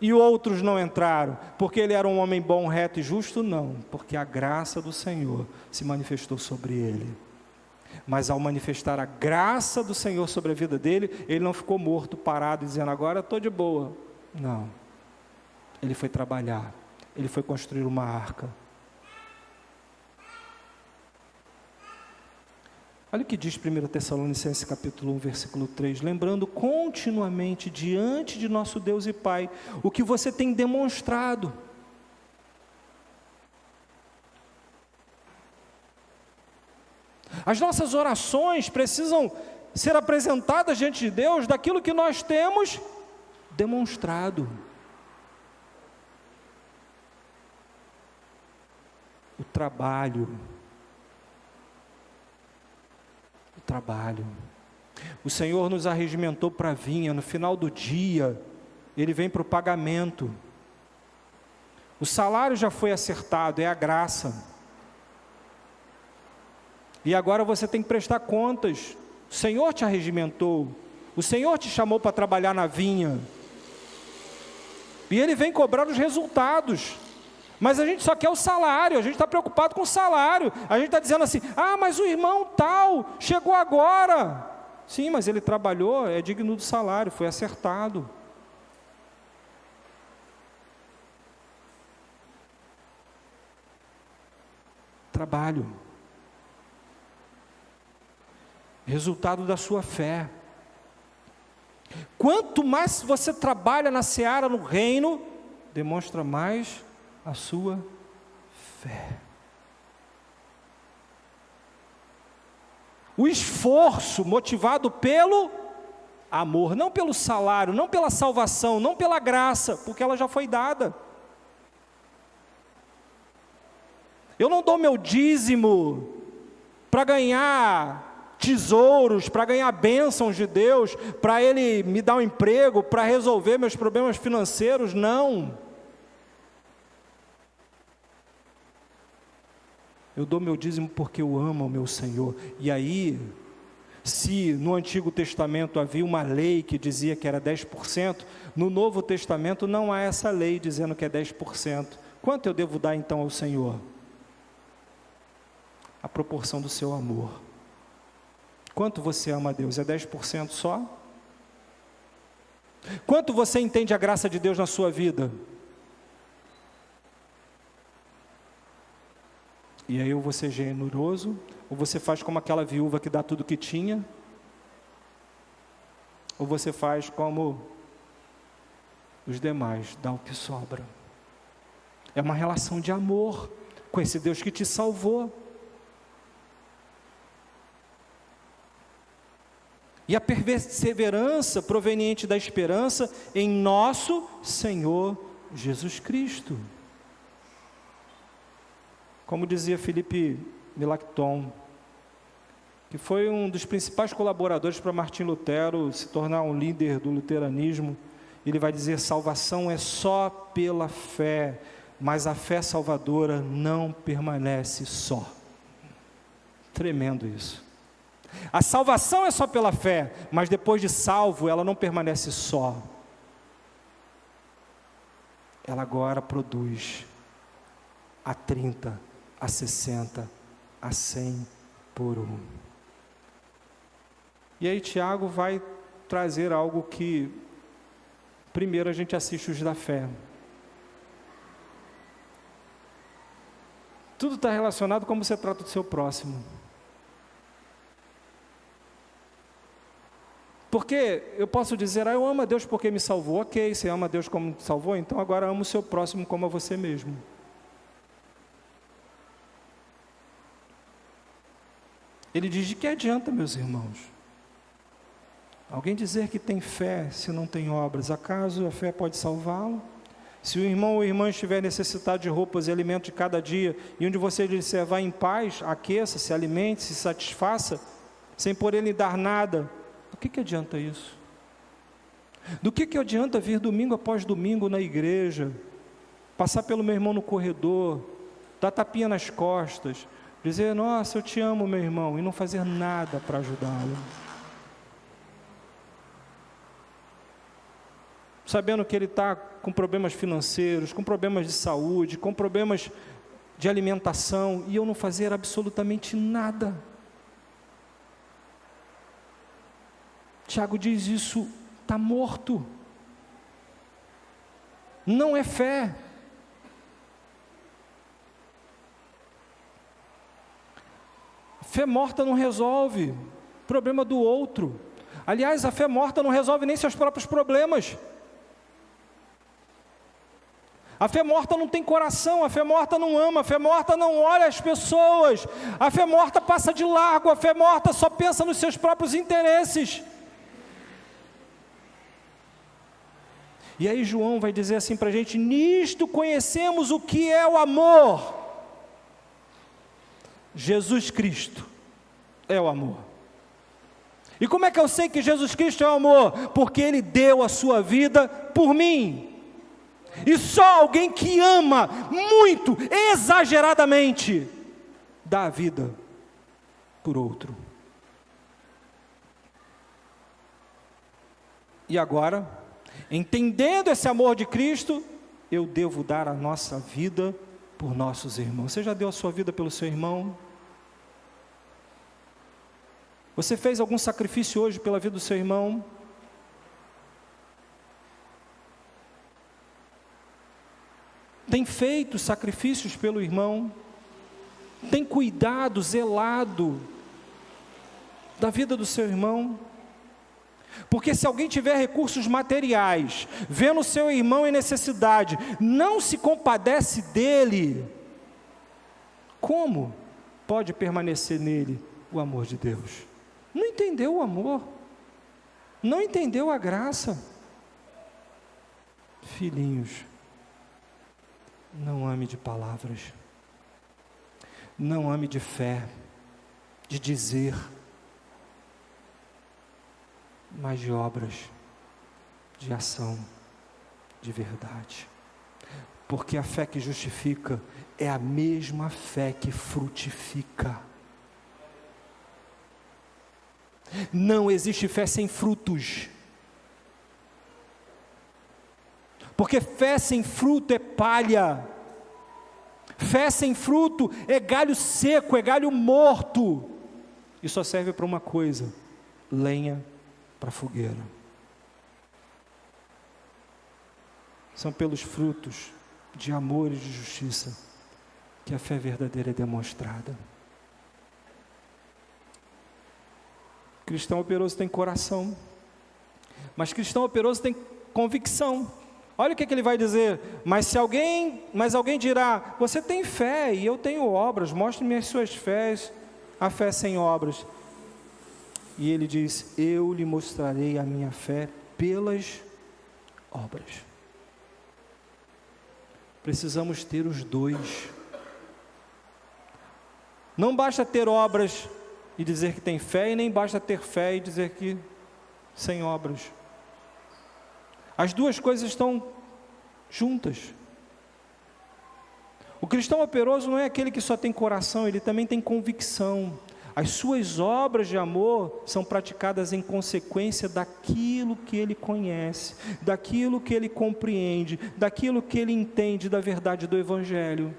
e outros não entraram? Porque ele era um homem bom, reto e justo? Não, porque a graça do Senhor se manifestou sobre ele. Mas ao manifestar a graça do Senhor sobre a vida dele, ele não ficou morto, parado, dizendo: agora estou de boa. Não, ele foi trabalhar, ele foi construir uma arca. Olha o que diz 1 Tessalonicenses capítulo 1, versículo 3: lembrando continuamente diante de nosso Deus e Pai o que você tem demonstrado. As nossas orações precisam ser apresentadas diante de Deus daquilo que nós temos demonstrado. O trabalho. O Senhor nos arregimentou para a vinha. No final do dia, Ele vem para o pagamento. O salário já foi acertado, é a graça. E agora você tem que prestar contas. O Senhor te arregimentou, o Senhor te chamou para trabalhar na vinha, e Ele vem cobrar os resultados. Mas a gente só quer o salário, a gente está preocupado com o salário. A gente está dizendo assim: mas o irmão tal chegou agora. Sim, mas ele trabalhou, é digno do salário, foi acertado. Trabalho. Resultado da sua fé. Quanto mais você trabalha na seara, no reino, demonstra mais a sua fé. O esforço motivado pelo amor, não pelo salário, não pela salvação, não pela graça, porque ela já foi dada. Eu não dou meu dízimo para ganhar tesouros, para ganhar bênçãos de Deus, para Ele me dar um emprego, para resolver meus problemas financeiros, não. Eu dou meu dízimo porque eu amo o meu Senhor. E aí, se no Antigo Testamento havia uma lei que dizia que era 10%, no Novo Testamento não há essa lei dizendo que é 10%. Quanto eu devo dar então ao Senhor? A proporção do seu amor. Quanto você ama a Deus? É 10% só? Quanto você entende a graça de Deus na sua vida? E aí ou você é generoso, ou você faz como aquela viúva que dá tudo que tinha, ou você faz como os demais, dá o que sobra. É uma relação de amor com esse Deus que te salvou. E a perseverança proveniente da esperança em nosso Senhor Jesus Cristo. Como dizia Philippe Melanchthon, que foi um dos principais colaboradores para Martim Lutero se tornar um líder do luteranismo, ele vai dizer: salvação é só pela fé, mas a fé salvadora não permanece só. Tremendo isso. A salvação é só pela fé, mas depois de salvo, ela não permanece só. Ela agora produz a 30, a 60, a 100 por um. E aí Tiago vai trazer algo que, primeiro a gente assiste os da fé. Tudo está relacionado com como você trata do seu próximo. Porque eu posso dizer, eu amo a Deus porque me salvou. Ok, você ama a Deus como te salvou, então agora ama o seu próximo como a você mesmo. Ele diz, de que adianta, meus irmãos? Alguém dizer que tem fé se não tem obras, acaso a fé pode salvá-lo? Se o irmão ou irmã estiver necessitado de roupas e alimento de cada dia, e onde você lhe disser, vá em paz, aqueça, se alimente, se satisfaça, sem por ele dar nada, do que adianta isso? Do que adianta vir domingo após domingo na igreja, passar pelo meu irmão no corredor, dar tapinha nas costas, dizer, nossa, eu te amo, meu irmão, e não fazer nada para ajudá-lo? Sabendo que ele está com problemas financeiros, com problemas de saúde, com problemas de alimentação, e eu não fazer absolutamente nada. Tiago diz, isso está morto. Não é fé. Fé morta não resolve o problema do outro. Aliás, a fé morta não resolve nem seus próprios problemas. A fé morta não tem coração, a fé morta não ama, a fé morta não olha as pessoas, a fé morta passa de largo, a fé morta só pensa nos seus próprios interesses. E aí João vai dizer assim para a gente, nisto conhecemos o que é o amor. Jesus Cristo é o amor. E como é que eu sei que Jesus Cristo é o amor? Porque Ele deu a sua vida por mim. E só alguém que ama muito, exageradamente, dá a vida por outro. E agora, entendendo esse amor de Cristo, eu devo dar a nossa vida por nossos irmãos. Você já deu a sua vida pelo seu irmão? Você fez algum sacrifício hoje pela vida do seu irmão? Tem feito sacrifícios pelo irmão? Tem cuidado, zelado da vida do seu irmão? Porque se alguém tiver recursos materiais, vendo o seu irmão em necessidade, não se compadece dele, como pode permanecer nele o amor de Deus? Não entendeu o amor, não entendeu a graça. Filhinhos, não ame de palavras, não ame de fé, de dizer, mas de obras, de ação, de verdade. Porque a fé que justifica é a mesma fé que frutifica. Não existe fé sem frutos. Porque fé sem fruto é palha. Fé sem fruto é galho seco, é galho morto. E só serve para uma coisa: lenha para a fogueira. São pelos frutos de amor e de justiça que a fé verdadeira é demonstrada. Cristão operoso tem coração, mas cristão operoso tem convicção. Olha o que ele vai dizer, mas alguém dirá, você tem fé e eu tenho obras, mostre-me as suas fés, a fé sem obras. E ele diz, eu lhe mostrarei a minha fé pelas obras. Precisamos ter os dois. Não basta ter obras e dizer que tem fé, e nem basta ter fé e dizer que sem obras. As duas coisas estão juntas. O cristão operoso não é aquele que só tem coração, ele também tem convicção. as suas obras de amor são praticadas em consequência daquilo que ele conhece, daquilo que ele compreende, daquilo que ele entende da verdade do Evangelho.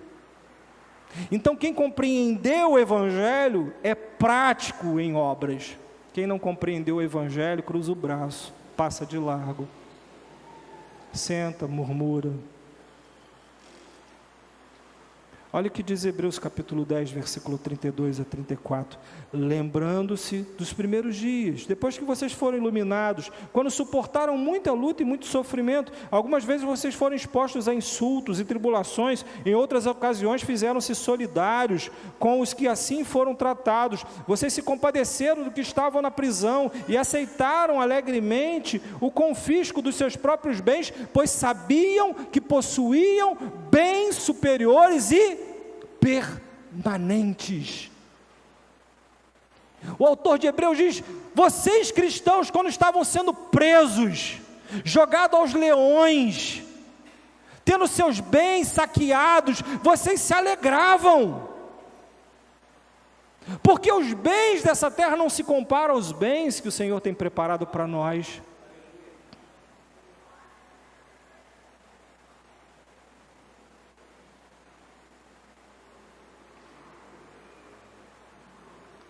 Então, quem compreendeu o Evangelho é prático em obras. Quem não compreendeu o Evangelho, cruza o braço, passa de largo, senta, murmura. Olha o que diz Hebreus capítulo 10, versículo 32 a 34. Lembrando-se dos primeiros dias, depois que vocês foram iluminados, quando suportaram muita luta e muito sofrimento, algumas vezes vocês foram expostos a insultos e tribulações, em outras ocasiões fizeram-se solidários com os que assim foram tratados. Vocês se compadeceram do que estavam na prisão e aceitaram alegremente o confisco dos seus próprios bens, pois sabiam que possuíam bens superiores e permanentes. O autor de Hebreus diz: vocês cristãos, quando estavam sendo presos, jogados aos leões, tendo seus bens saqueados, vocês se alegravam, porque os bens dessa terra não se comparam aos bens que o Senhor tem preparado para nós.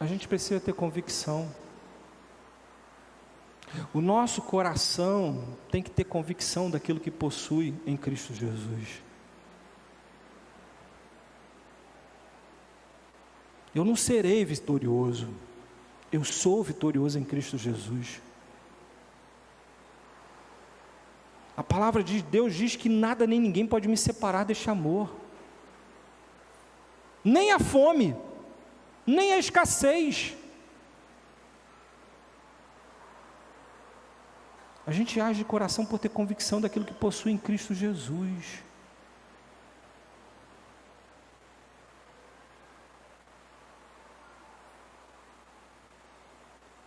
A gente precisa ter convicção. O nosso coração tem que ter convicção daquilo que possui em Cristo Jesus. Eu não serei vitorioso, eu sou vitorioso em Cristo Jesus. A palavra de Deus diz que nada nem ninguém pode me separar deste amor, nem a fome, nem a escassez. A gente age de coração por ter convicção daquilo que possui em Cristo Jesus.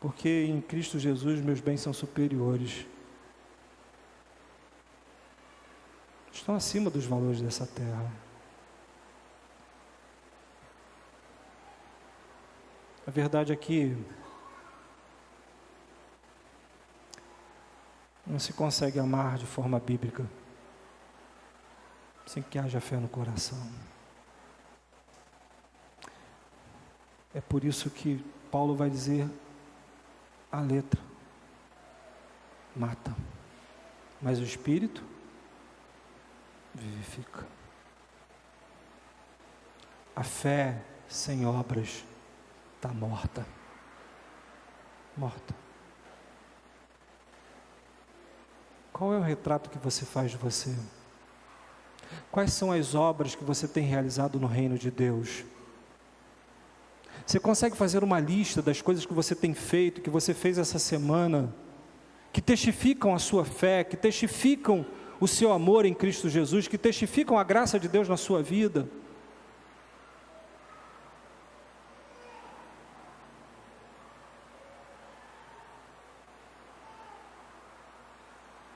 Porque em Cristo Jesus meus bens são superiores, estão acima dos valores dessa terra. A verdade é que não se consegue amar de forma bíblica sem que haja fé no coração. É por isso que Paulo vai dizer: a letra mata, mas o Espírito vivifica. A fé sem obras está morta. Morta. Qual é o retrato que você faz de você? Quais são as obras que você tem realizado no reino de Deus? Você consegue fazer uma lista das coisas que você tem feito, que você fez essa semana, que testificam a sua fé, que testificam o seu amor em Cristo Jesus, que testificam a graça de Deus na sua vida?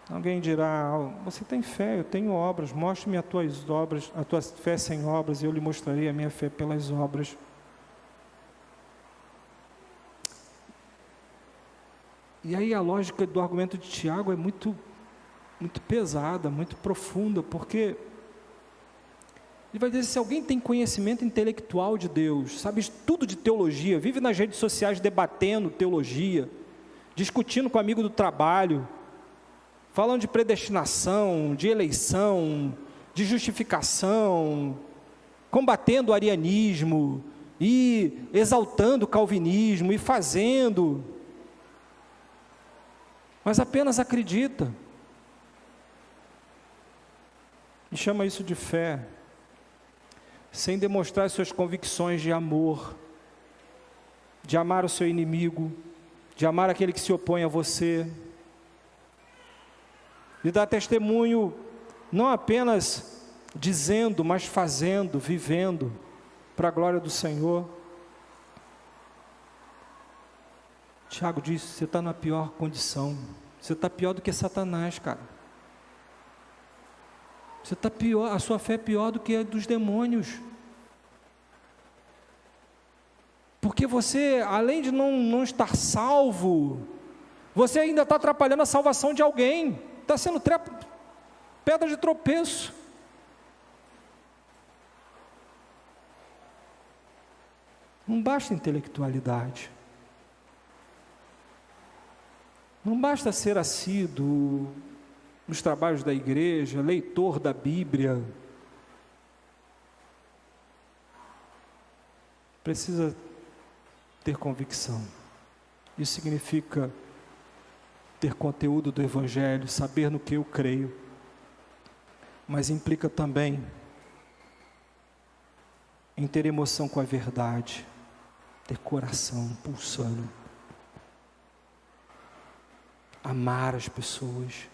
Alguém dirá: você tem fé, eu tenho obras, mostre-me as tuas obras, a tua fé sem obras, e eu lhe mostrarei a minha fé pelas obras. E aí a lógica do argumento de Tiago é muito pesada, muito profunda, porque ele vai dizer: se alguém tem conhecimento intelectual de Deus, sabe tudo de teologia, vive nas redes sociais debatendo teologia, discutindo com amigo do trabalho, falando de predestinação, de eleição, de justificação, combatendo o arianismo, e exaltando o calvinismo, e fazendo, mas apenas acredita, e chama isso de fé, sem demonstrar suas convicções de amor, de amar o seu inimigo, de amar aquele que se opõe a você, de dar testemunho, não apenas dizendo, mas fazendo, vivendo, para a glória do Senhor. Tiago diz: você está na pior condição, você está pior do que Satanás, cara. Você está pior, a sua fé é pior do que a dos demônios. Porque você, além de não estar salvo, você ainda está atrapalhando a salvação de alguém, está sendo pedra de tropeço. Não basta intelectualidade, não basta ser assíduo nos trabalhos da igreja, leitor da Bíblia. Precisa ter convicção. Isso significa ter conteúdo do Evangelho, saber no que eu creio, mas implica também em ter emoção com a verdade, ter coração pulsando, amar as pessoas,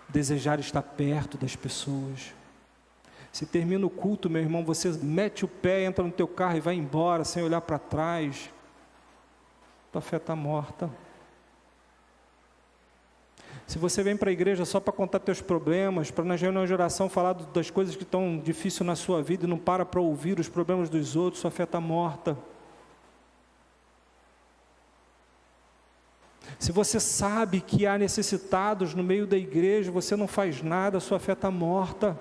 desejar estar perto das pessoas. Se termina o culto, meu irmão, você mete o pé, entra no teu carro e vai embora, sem olhar para trás, tua fé está morta. Se você vem para a igreja só para contar teus problemas, para na reunião de oração falar das coisas que estão difíceis na sua vida e não para ouvir os problemas dos outros, sua fé está morta. Se você sabe que há necessitados no meio da igreja, você não faz nada, sua fé está morta.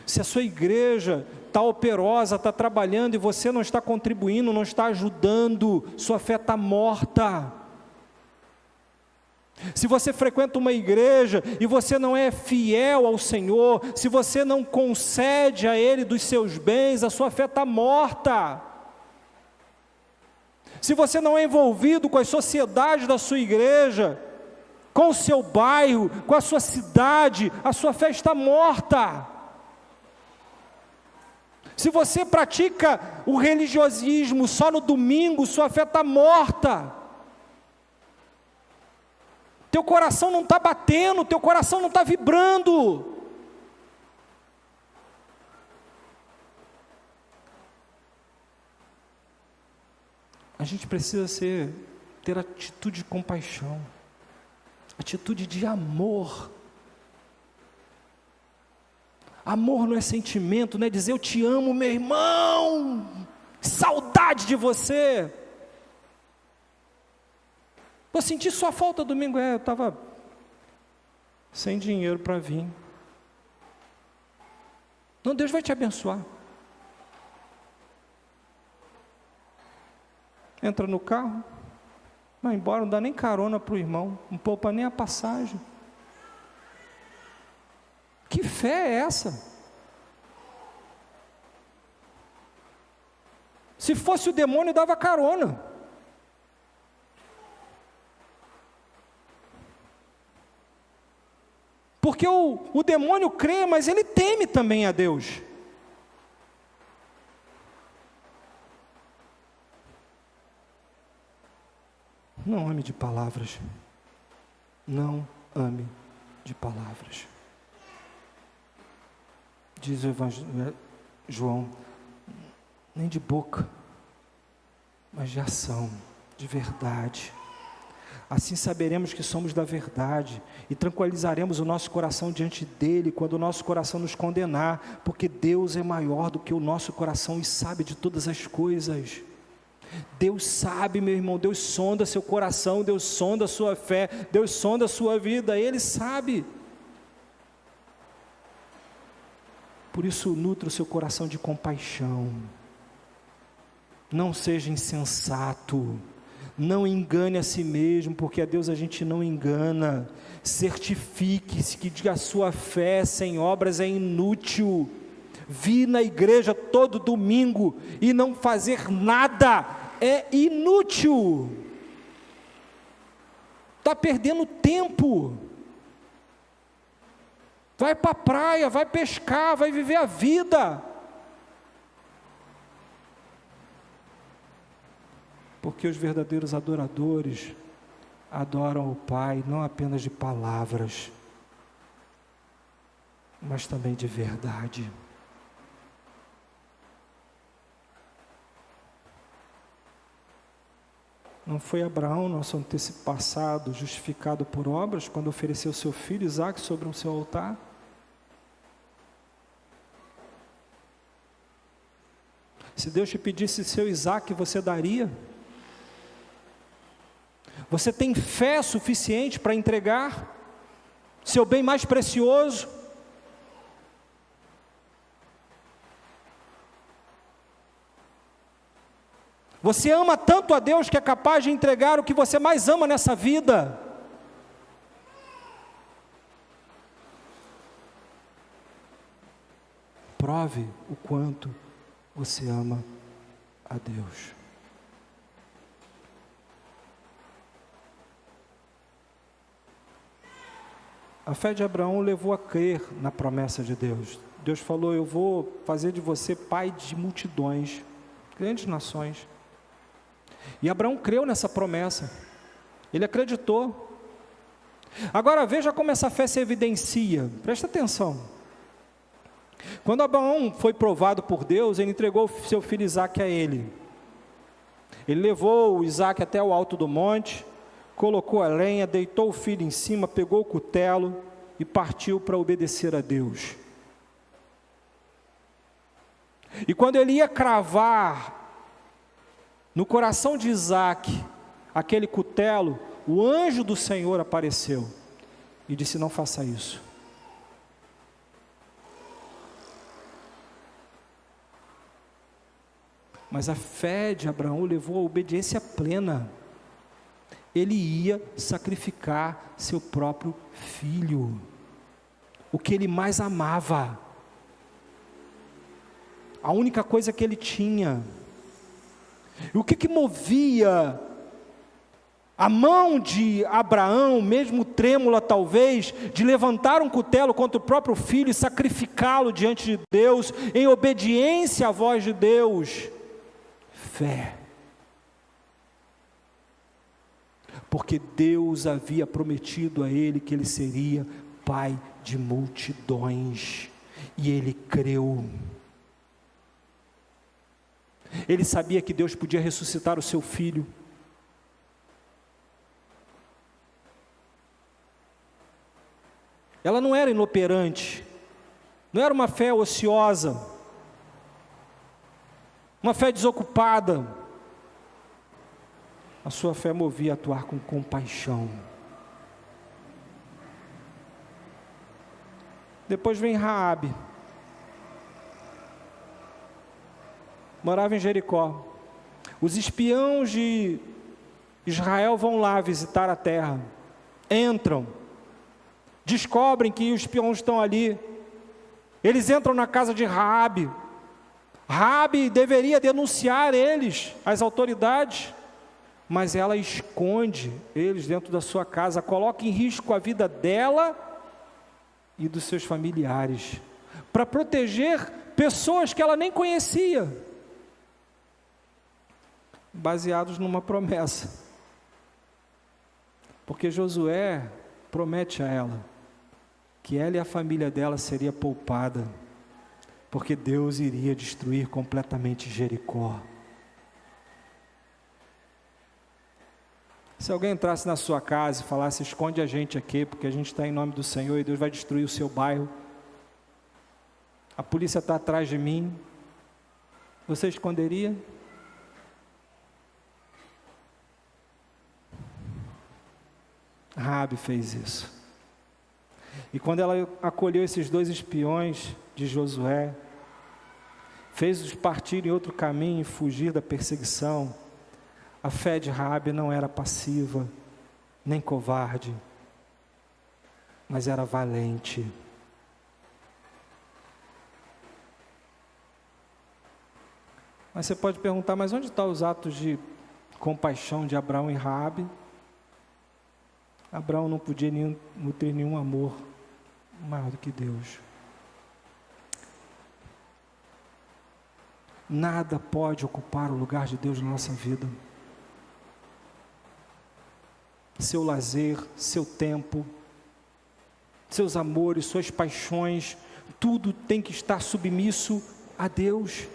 Se a sua igreja está operosa, está trabalhando e você não está contribuindo, não está ajudando, sua fé está morta. Se você frequenta uma igreja e você não é fiel ao Senhor, se você não concede a Ele dos seus bens, a sua fé está morta. Se você não é envolvido com as sociedades da sua igreja, com o seu bairro, com a sua cidade, a sua fé está morta. Se você pratica o religiosismo só no domingo, sua fé está morta. Teu coração não está batendo, teu coração não está vibrando. A gente precisa ter atitude de compaixão, atitude de amor. Amor não é sentimento, não é dizer eu te amo, meu irmão, saudade de você. Eu senti sua falta domingo, eu estava sem dinheiro para vir. Não, Deus vai te abençoar. Entra no carro, vai embora, não dá nem carona para o irmão, não poupa nem a passagem. Que fé é essa? Se fosse o demônio, dava carona. Porque o demônio crê, mas ele teme também a Deus. Não ame de palavras. Não ame de palavras. Diz o Evangelho, João, nem de boca, mas de ação, de verdade. Assim saberemos que somos da verdade e tranquilizaremos o nosso coração diante dele quando o nosso coração nos condenar, porque Deus é maior do que o nosso coração e sabe de todas as coisas. Deus sabe, meu irmão, Deus sonda seu coração, Deus sonda a sua fé, Deus sonda a sua vida, Ele sabe. Por isso, nutra o seu coração de compaixão. Não seja insensato. Não engane a si mesmo, porque a Deus a gente não engana. Certifique-se que a sua fé sem obras é inútil. Vir na igreja todo domingo e não fazer nada é inútil. Está perdendo tempo. Vai para a praia, vai pescar, vai viver a vida. Porque os verdadeiros adoradores adoram o Pai não apenas de palavras, mas também de verdade. Não foi Abraão, nosso antepassado, justificado por obras, quando ofereceu seu filho Isaque sobre o seu altar? Se Deus te pedisse seu Isaque, você daria? Você tem fé suficiente para entregar seu bem mais precioso? Você ama tanto a Deus que é capaz de entregar o que você mais ama nessa vida? Prove o quanto você ama a Deus. A fé de Abraão o levou a crer na promessa de Deus. Deus falou: eu vou fazer de você pai de multidões, grandes nações. E Abraão creu nessa promessa, ele acreditou. Agora veja como essa fé se evidencia, presta atenção. Quando Abraão foi provado por Deus, ele entregou seu filho Isaque a ele. Ele levou o Isaque até o alto do monte, colocou a lenha, deitou o filho em cima, pegou o cutelo e partiu para obedecer a Deus. E quando ele ia cravar no coração de Isaque aquele cutelo, o anjo do Senhor apareceu e disse: não faça isso. Mas a fé de Abraão levou à obediência plena. Ele ia sacrificar seu próprio filho, o que ele mais amava, a única coisa que ele tinha. E o que movia a mão de Abraão, mesmo trêmula talvez, de levantar um cutelo contra o próprio filho e sacrificá-lo diante de Deus, em obediência à voz de Deus? Fé. Porque Deus havia prometido a ele que ele seria pai de multidões, e ele creu. Ele sabia que Deus podia ressuscitar o seu filho. Ela não era inoperante, não era uma fé ociosa, uma fé desocupada. A sua fé movia a atuar com compaixão. Depois vem Raabe. Morava em Jericó. Os espiões de Israel vão lá visitar a terra. Entram. Descobrem que os espiões estão ali. Eles entram na casa de Raabe. Raabe deveria denunciar eles às autoridades, mas ela esconde eles dentro da sua casa, coloca em risco a vida dela e dos seus familiares, para proteger pessoas que ela nem conhecia, baseados numa promessa, porque Josué promete a ela que ela e a família dela seria poupada, porque Deus iria destruir completamente Jericó. Se alguém entrasse na sua casa e falasse: esconde a gente aqui, porque a gente está em nome do Senhor e Deus vai destruir o seu bairro, a polícia está atrás de mim, você esconderia? Raabe fez isso. E quando ela acolheu esses 2 espiões de Josué, fez-os partir em outro caminho e fugir da perseguição, a fé de Raabe não era passiva, nem covarde, mas era valente. Mas você pode perguntar: mas onde estão os atos de compaixão de Abraão e Raabe? Abraão não podia nutrir nenhum amor maior do que Deus. Nada pode ocupar o lugar de Deus na nossa vida. Seu lazer, seu tempo, seus amores, suas paixões, tudo tem que estar submisso a Deus.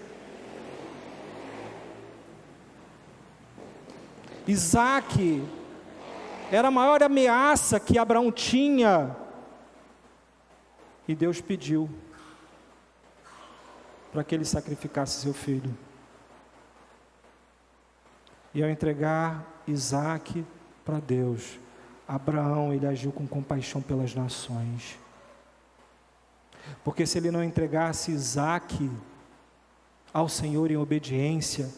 Isaque era a maior ameaça que Abraão tinha, e Deus pediu para que ele sacrificasse seu filho. E ao entregar Isaque para Deus, Abraão, ele agiu com compaixão pelas nações. Porque se ele não entregasse Isaque ao Senhor em obediência,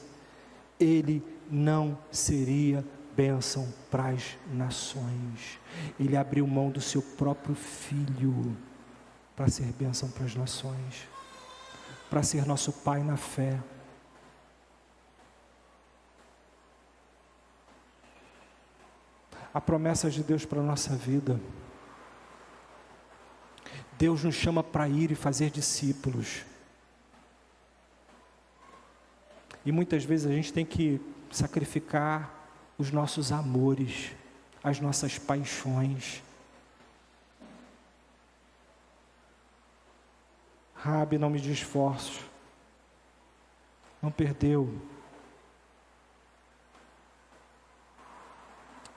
ele não seria bênção para as nações. Ele abriu mão do seu próprio filho para ser bênção para as nações, para ser nosso pai na fé. Há promessas de Deus para a nossa vida. Deus nos chama para ir e fazer discípulos. E muitas vezes a gente tem que sacrificar os nossos amores, as nossas paixões. Raabe não mediu esforços, não perdeu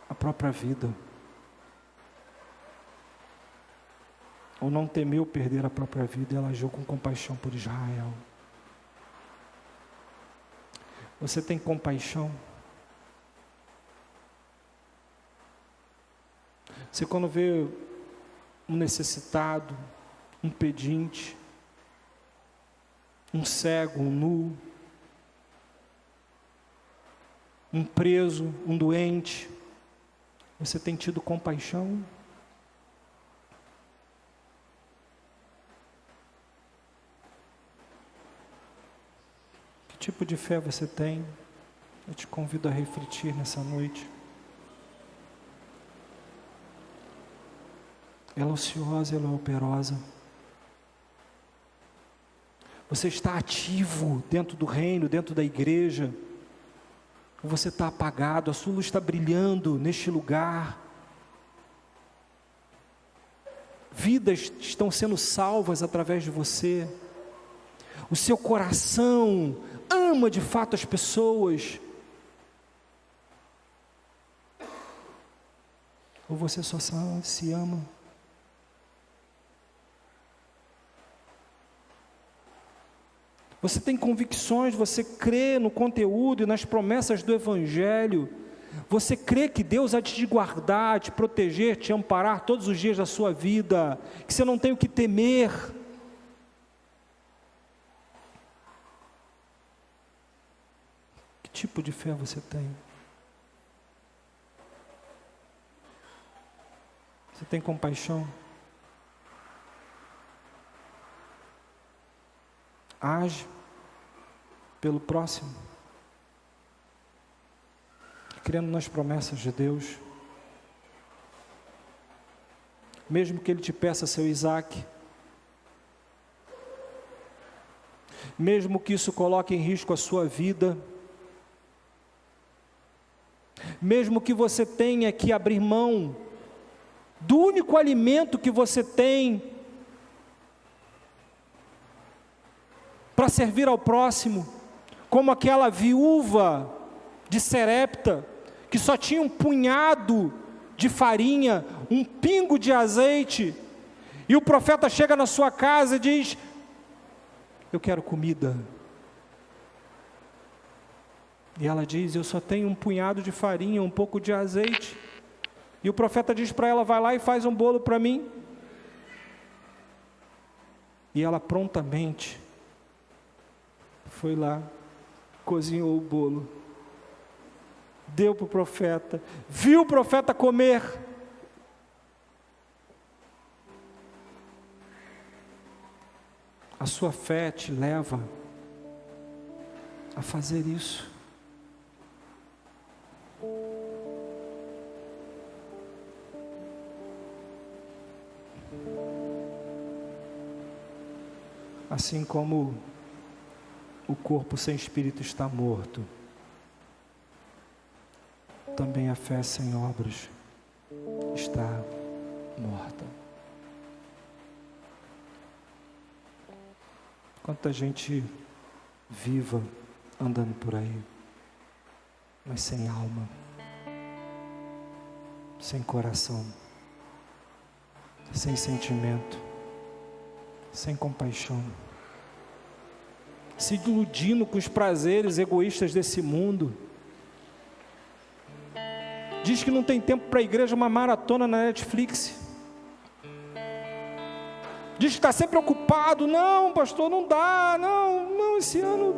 a própria vida, ou não temeu perder a própria vida, e ela agiu com compaixão por Israel. Você tem compaixão? Você, quando vê um necessitado, um pedinte, um cego, um nu, um preso, um doente, você tem tido compaixão? Que tipo de fé você tem? Eu te convido a refletir nessa noite. Ela é ociosa, ela é operosa. Você está ativo dentro do reino, dentro da igreja, ou você está apagado? A sua luz está brilhando neste lugar. Vidas estão sendo salvas através de você. O seu coração ama de fato as pessoas. Ou você só se ama? Você tem convicções, você crê no conteúdo e nas promessas do Evangelho. Você crê que Deus há de te guardar, te proteger, te amparar todos os dias da sua vida, que você não tem o que temer. Que tipo de fé você tem? Você tem compaixão? Age pelo próximo, crendo nas promessas de Deus, mesmo que Ele te peça seu Isaque, mesmo que isso coloque em risco a sua vida, mesmo que você tenha que abrir mão do único alimento que você tem para servir ao próximo, como aquela viúva de Serepta, que só tinha um punhado de farinha, um pingo de azeite, e o profeta chega na sua casa e diz: eu quero comida. E ela diz: eu só tenho um punhado de farinha, um pouco de azeite. E o profeta diz para ela: vai lá e faz um bolo para mim. E ela prontamente foi lá, cozinhou o bolo, deu para o profeta, viu o profeta comer. A sua fé te leva a fazer isso. Assim como o corpo sem espírito está morto, também a fé sem obras está morta. Quanta gente viva andando por aí, mas sem alma, sem coração, sem sentimento, sem compaixão, se iludindo com os prazeres egoístas desse mundo, Diz que não tem tempo para a igreja, uma maratona na Netflix. Diz que está sempre ocupado. Não, pastor, não dá. Não, esse ano.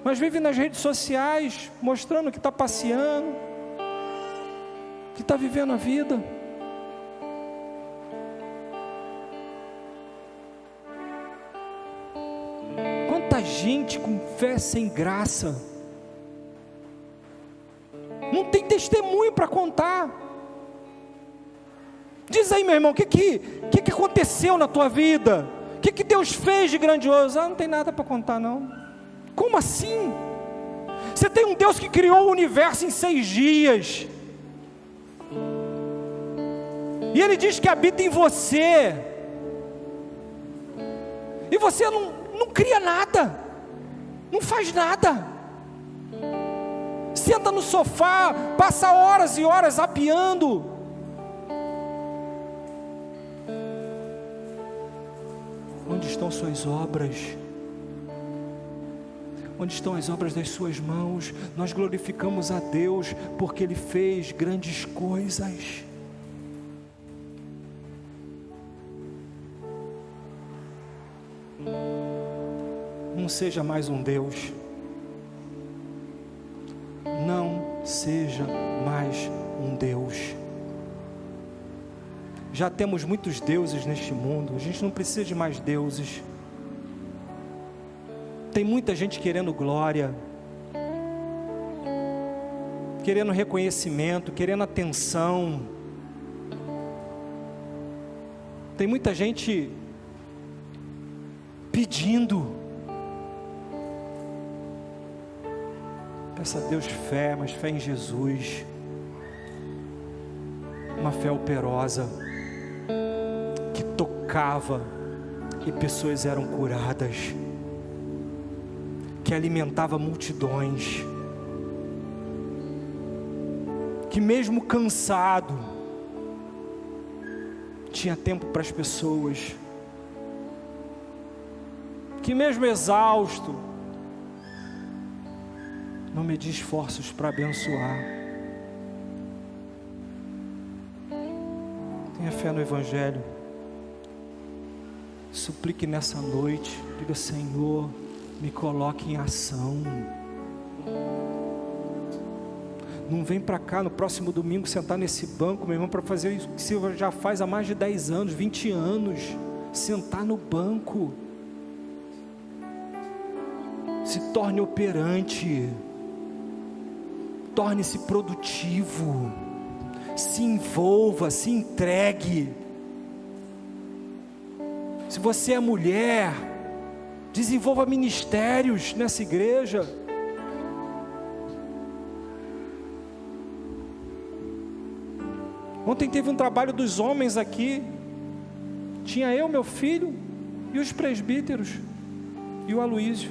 Mas vive nas redes sociais, mostrando que está passeando, que está vivendo a vida. Quanta gente com fé sem graça, não tem testemunho para contar. Diz aí, meu irmão, o que aconteceu na tua vida? O que Deus fez de grandioso? Não tem nada para contar, não. Como assim? Você tem um Deus que criou o universo em 6 dias, e Ele diz que habita em você, e você não cria nada, não faz nada, senta no sofá, passa horas e horas zapeando. Onde estão suas obras? Onde estão as obras das suas mãos? Nós glorificamos a Deus porque Ele fez grandes coisas. Não seja mais um Deus. Não seja mais um Deus. Já temos muitos deuses neste mundo. A gente não precisa de mais deuses. Tem muita gente querendo glória, querendo reconhecimento, querendo atenção. Tem muita gente pedindo. Peça a Deus fé, mas fé em Jesus. Uma fé operosa, que tocava e pessoas eram curadas, que alimentava multidões, que mesmo cansado, tinha tempo para as pessoas, que mesmo exausto, não media esforços para abençoar. Tenha fé no Evangelho. Suplique nessa noite, diga: Senhor, me coloque em ação. Não vem para cá no próximo domingo sentar nesse banco, meu irmão, para fazer isso que você já faz há mais de 10 anos, 20 anos. Sentar no banco. Se torne operante. Torne-se produtivo. Se envolva, se entregue. Se você é mulher, desenvolva ministérios nessa igreja. Ontem teve um trabalho dos homens aqui. Tinha eu, meu filho, e os presbíteros, e o Aloísio.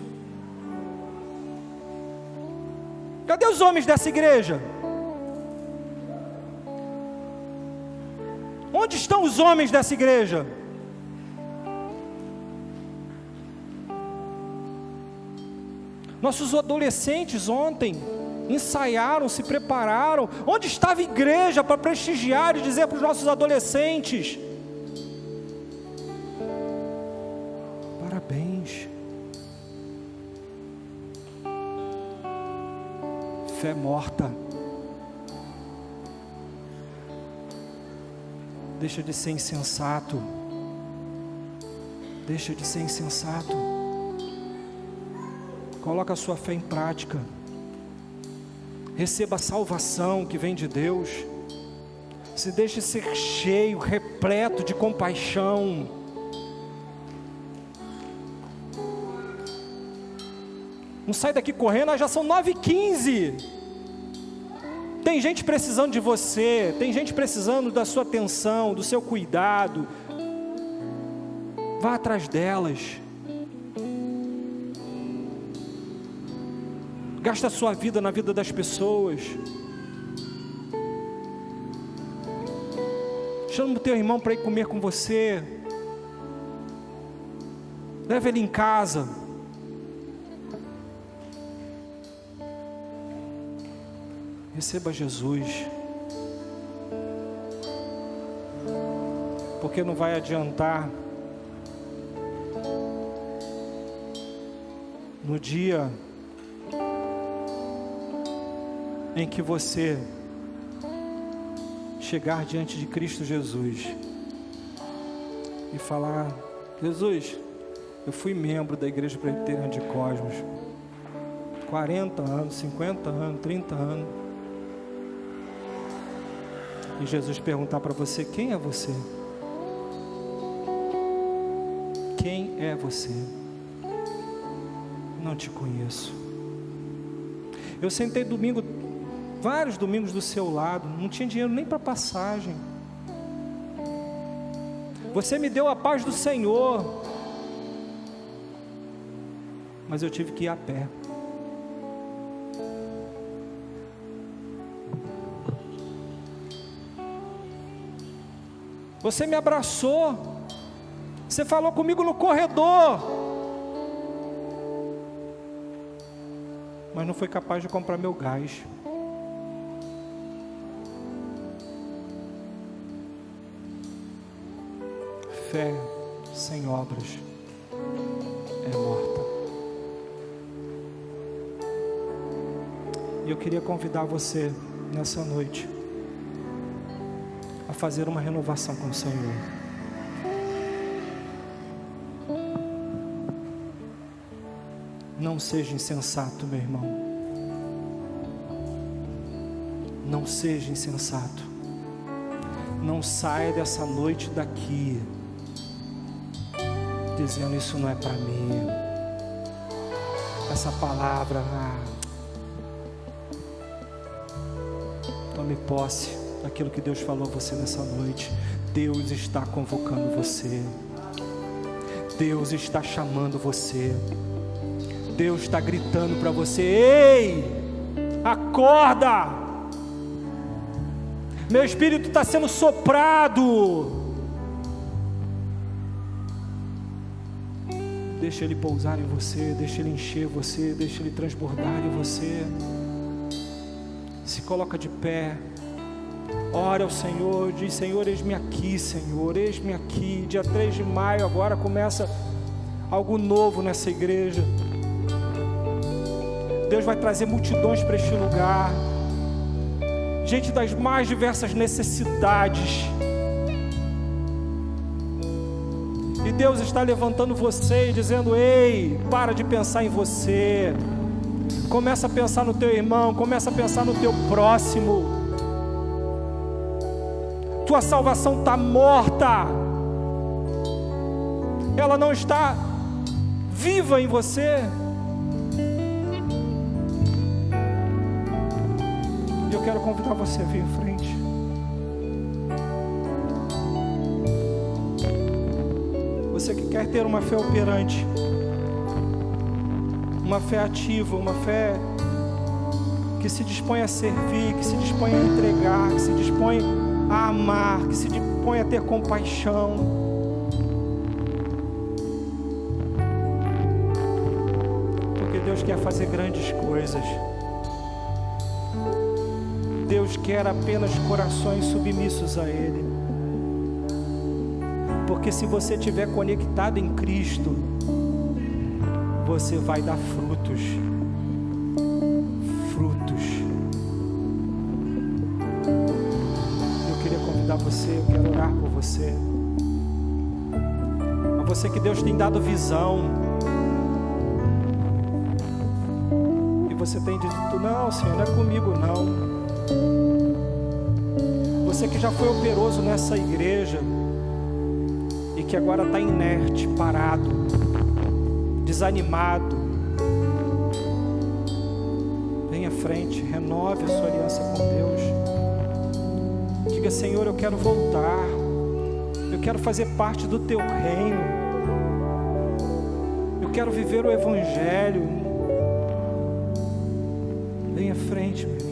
Cadê os homens dessa igreja? Onde estão os homens dessa igreja? Nossos adolescentes ontem ensaiaram, se prepararam. Onde estava a igreja para prestigiar e dizer para os nossos adolescentes: parabéns. Fé morta. Deixa de ser insensato. Deixa de ser insensato. Coloca a sua fé em prática. Receba a salvação que vem de Deus. Se deixe ser cheio, repleto de compaixão. Não sai daqui correndo, já são 9h15. Tem gente precisando de você, tem gente precisando da sua atenção, do seu cuidado. Vá atrás delas. Gasta a sua vida na vida das pessoas. Chama o teu irmão para ir comer com você. Leva ele em casa. Receba Jesus. Porque não vai adiantar no dia em que você chegar diante de Cristo Jesus e falar: Jesus, eu fui membro da Igreja Presbiteriana de Cosmos 40 anos, 50 anos, 30 anos, e Jesus perguntar para você: quem é você? Quem é você? Não te conheço. Eu sentei vários domingos do seu lado, não tinha dinheiro nem para passagem. Você me deu a paz do Senhor, mas eu tive que ir a pé. Você me abraçou, você falou comigo no corredor, mas não foi capaz de comprar meu gás. Fé sem obras é morta. E eu queria convidar você nessa noite a fazer uma renovação com o Senhor. Não seja insensato, meu irmão. Não seja insensato. Não saia dessa noite daqui dizendo: isso não é para mim. Essa palavra, tome posse daquilo que Deus falou a você nessa noite. Deus está convocando você. Deus está chamando você. Deus está gritando para você: ei, acorda! Meu espírito está sendo soprado. Deixa ele pousar em você, deixa ele encher você, deixa ele transbordar em você. Se coloca de pé, ora ao Senhor, diz: Senhor, eis-me aqui, Senhor, eis-me aqui. Dia 3 de maio agora começa algo novo nessa igreja. Deus vai trazer multidões para este lugar, gente das mais diversas necessidades. E Deus está levantando você e dizendo: ei, para de pensar em você, começa a pensar no teu irmão, começa a pensar no teu próximo. Tua salvação está morta, ela não está viva em você. Eu quero convidar você a vir em frente. Você que quer ter uma fé operante, uma fé ativa, uma fé que se dispõe a servir, que se dispõe a entregar, que se dispõe a amar, que se dispõe a ter compaixão. Porque Deus quer fazer grandes coisas. Deus quer apenas corações submissos a Ele. Porque se você estiver conectado em Cristo, você vai dar frutos. Frutos. Eu queria convidar você, eu quero orar por você. A você que Deus tem dado visão. E você tem dito: não, Senhor, não é comigo não. Você que já foi operoso nessa igreja e que agora está inerte, parado, desanimado, venha à frente, renove a sua aliança com Deus. Diga: Senhor, eu quero voltar, eu quero fazer parte do Teu reino, eu quero viver o Evangelho. Venha à frente, meu irmão.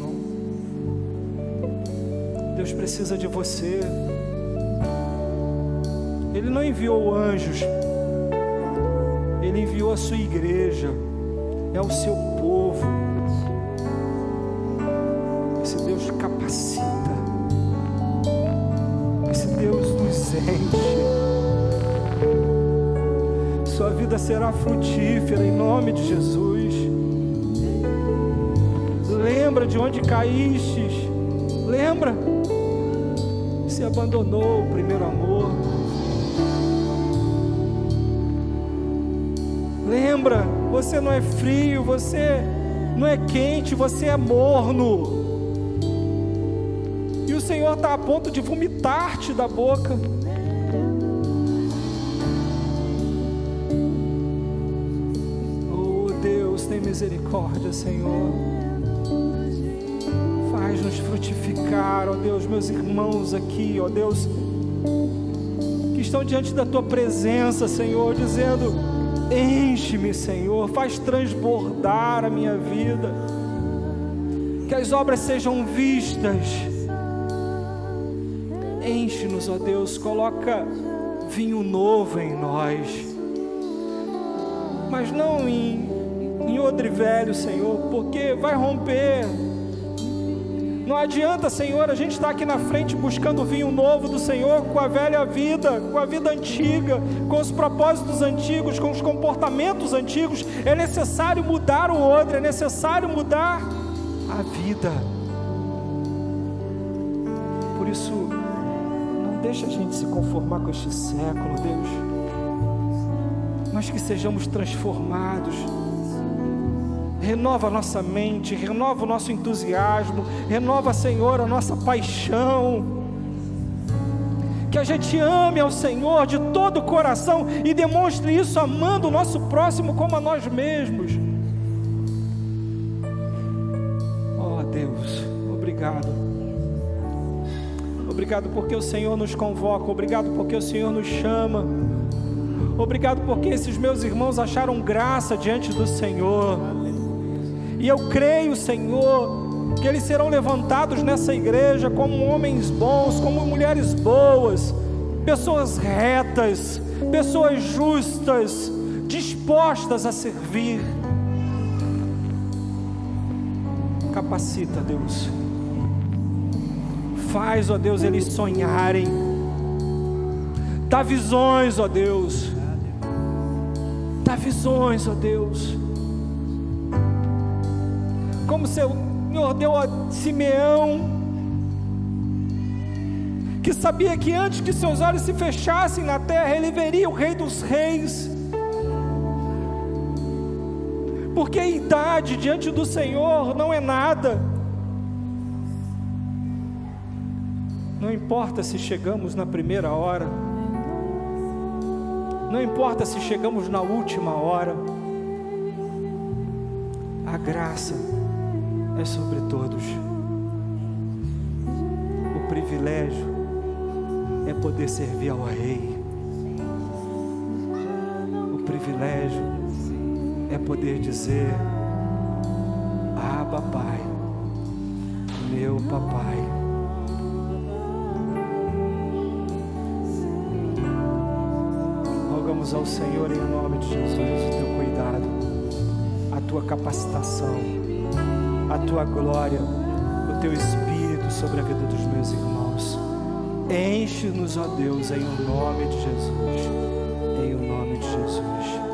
Deus precisa de você. Ele não enviou anjos, Ele enviou a sua igreja, é o seu povo. Esse vida será frutífera em nome de Jesus. Lembra de onde caístes, lembra, você abandonou o primeiro amor. Lembra, você não é frio, você não é quente, você é morno. E o Senhor está a ponto de vomitar-te da boca. Oh Deus, tem misericórdia, Senhor. Faz-nos frutificar, ó Deus, meus irmãos aqui, ó Deus, que estão diante da Tua presença, Senhor, dizendo: enche-me, Senhor, faz transbordar a minha vida, que as obras sejam vistas. Enche-nos, ó Deus, coloca vinho novo em nós, mas não em odre velho, Senhor, porque vai romper. Não adianta, Senhor, a gente estar aqui na frente buscando o vinho novo do Senhor com a velha vida, com a vida antiga, com os propósitos antigos, com os comportamentos antigos. É necessário mudar o odre, é necessário mudar a vida. Por isso, não deixa a gente se conformar com este século, Deus, mas que sejamos transformados. Renova a nossa mente, renova o nosso entusiasmo, renova, Senhor, a nossa paixão. Que a gente ame ao Senhor de todo o coração e demonstre isso amando o nosso próximo como a nós mesmos. Oh Deus, obrigado. Obrigado porque o Senhor nos convoca, obrigado porque o Senhor nos chama. Obrigado porque esses meus irmãos acharam graça diante do Senhor. E eu creio, Senhor, que eles serão levantados nessa igreja como homens bons, como mulheres boas, pessoas retas, pessoas justas, dispostas a servir. Capacita, Deus. Faz, ó Deus, eles sonharem. Dá visões, ó Deus. Dá visões, ó Deus. Como o Senhor deu a Simeão, que sabia que antes que seus olhos se fechassem na terra, ele veria o Rei dos Reis. Porque a idade diante do Senhor não é nada. Não importa se chegamos na primeira hora, não importa se chegamos na última hora, a graça é sobre todos. O privilégio é poder servir ao Rei. O privilégio é poder dizer: Abba, Pai, meu papai. Rogamos ao Senhor em nome de Jesus o teu cuidado, a tua capacitação, a tua glória, o teu Espírito sobre a vida dos meus irmãos. Enche-nos, ó Deus, em o nome de Jesus, em o nome de Jesus.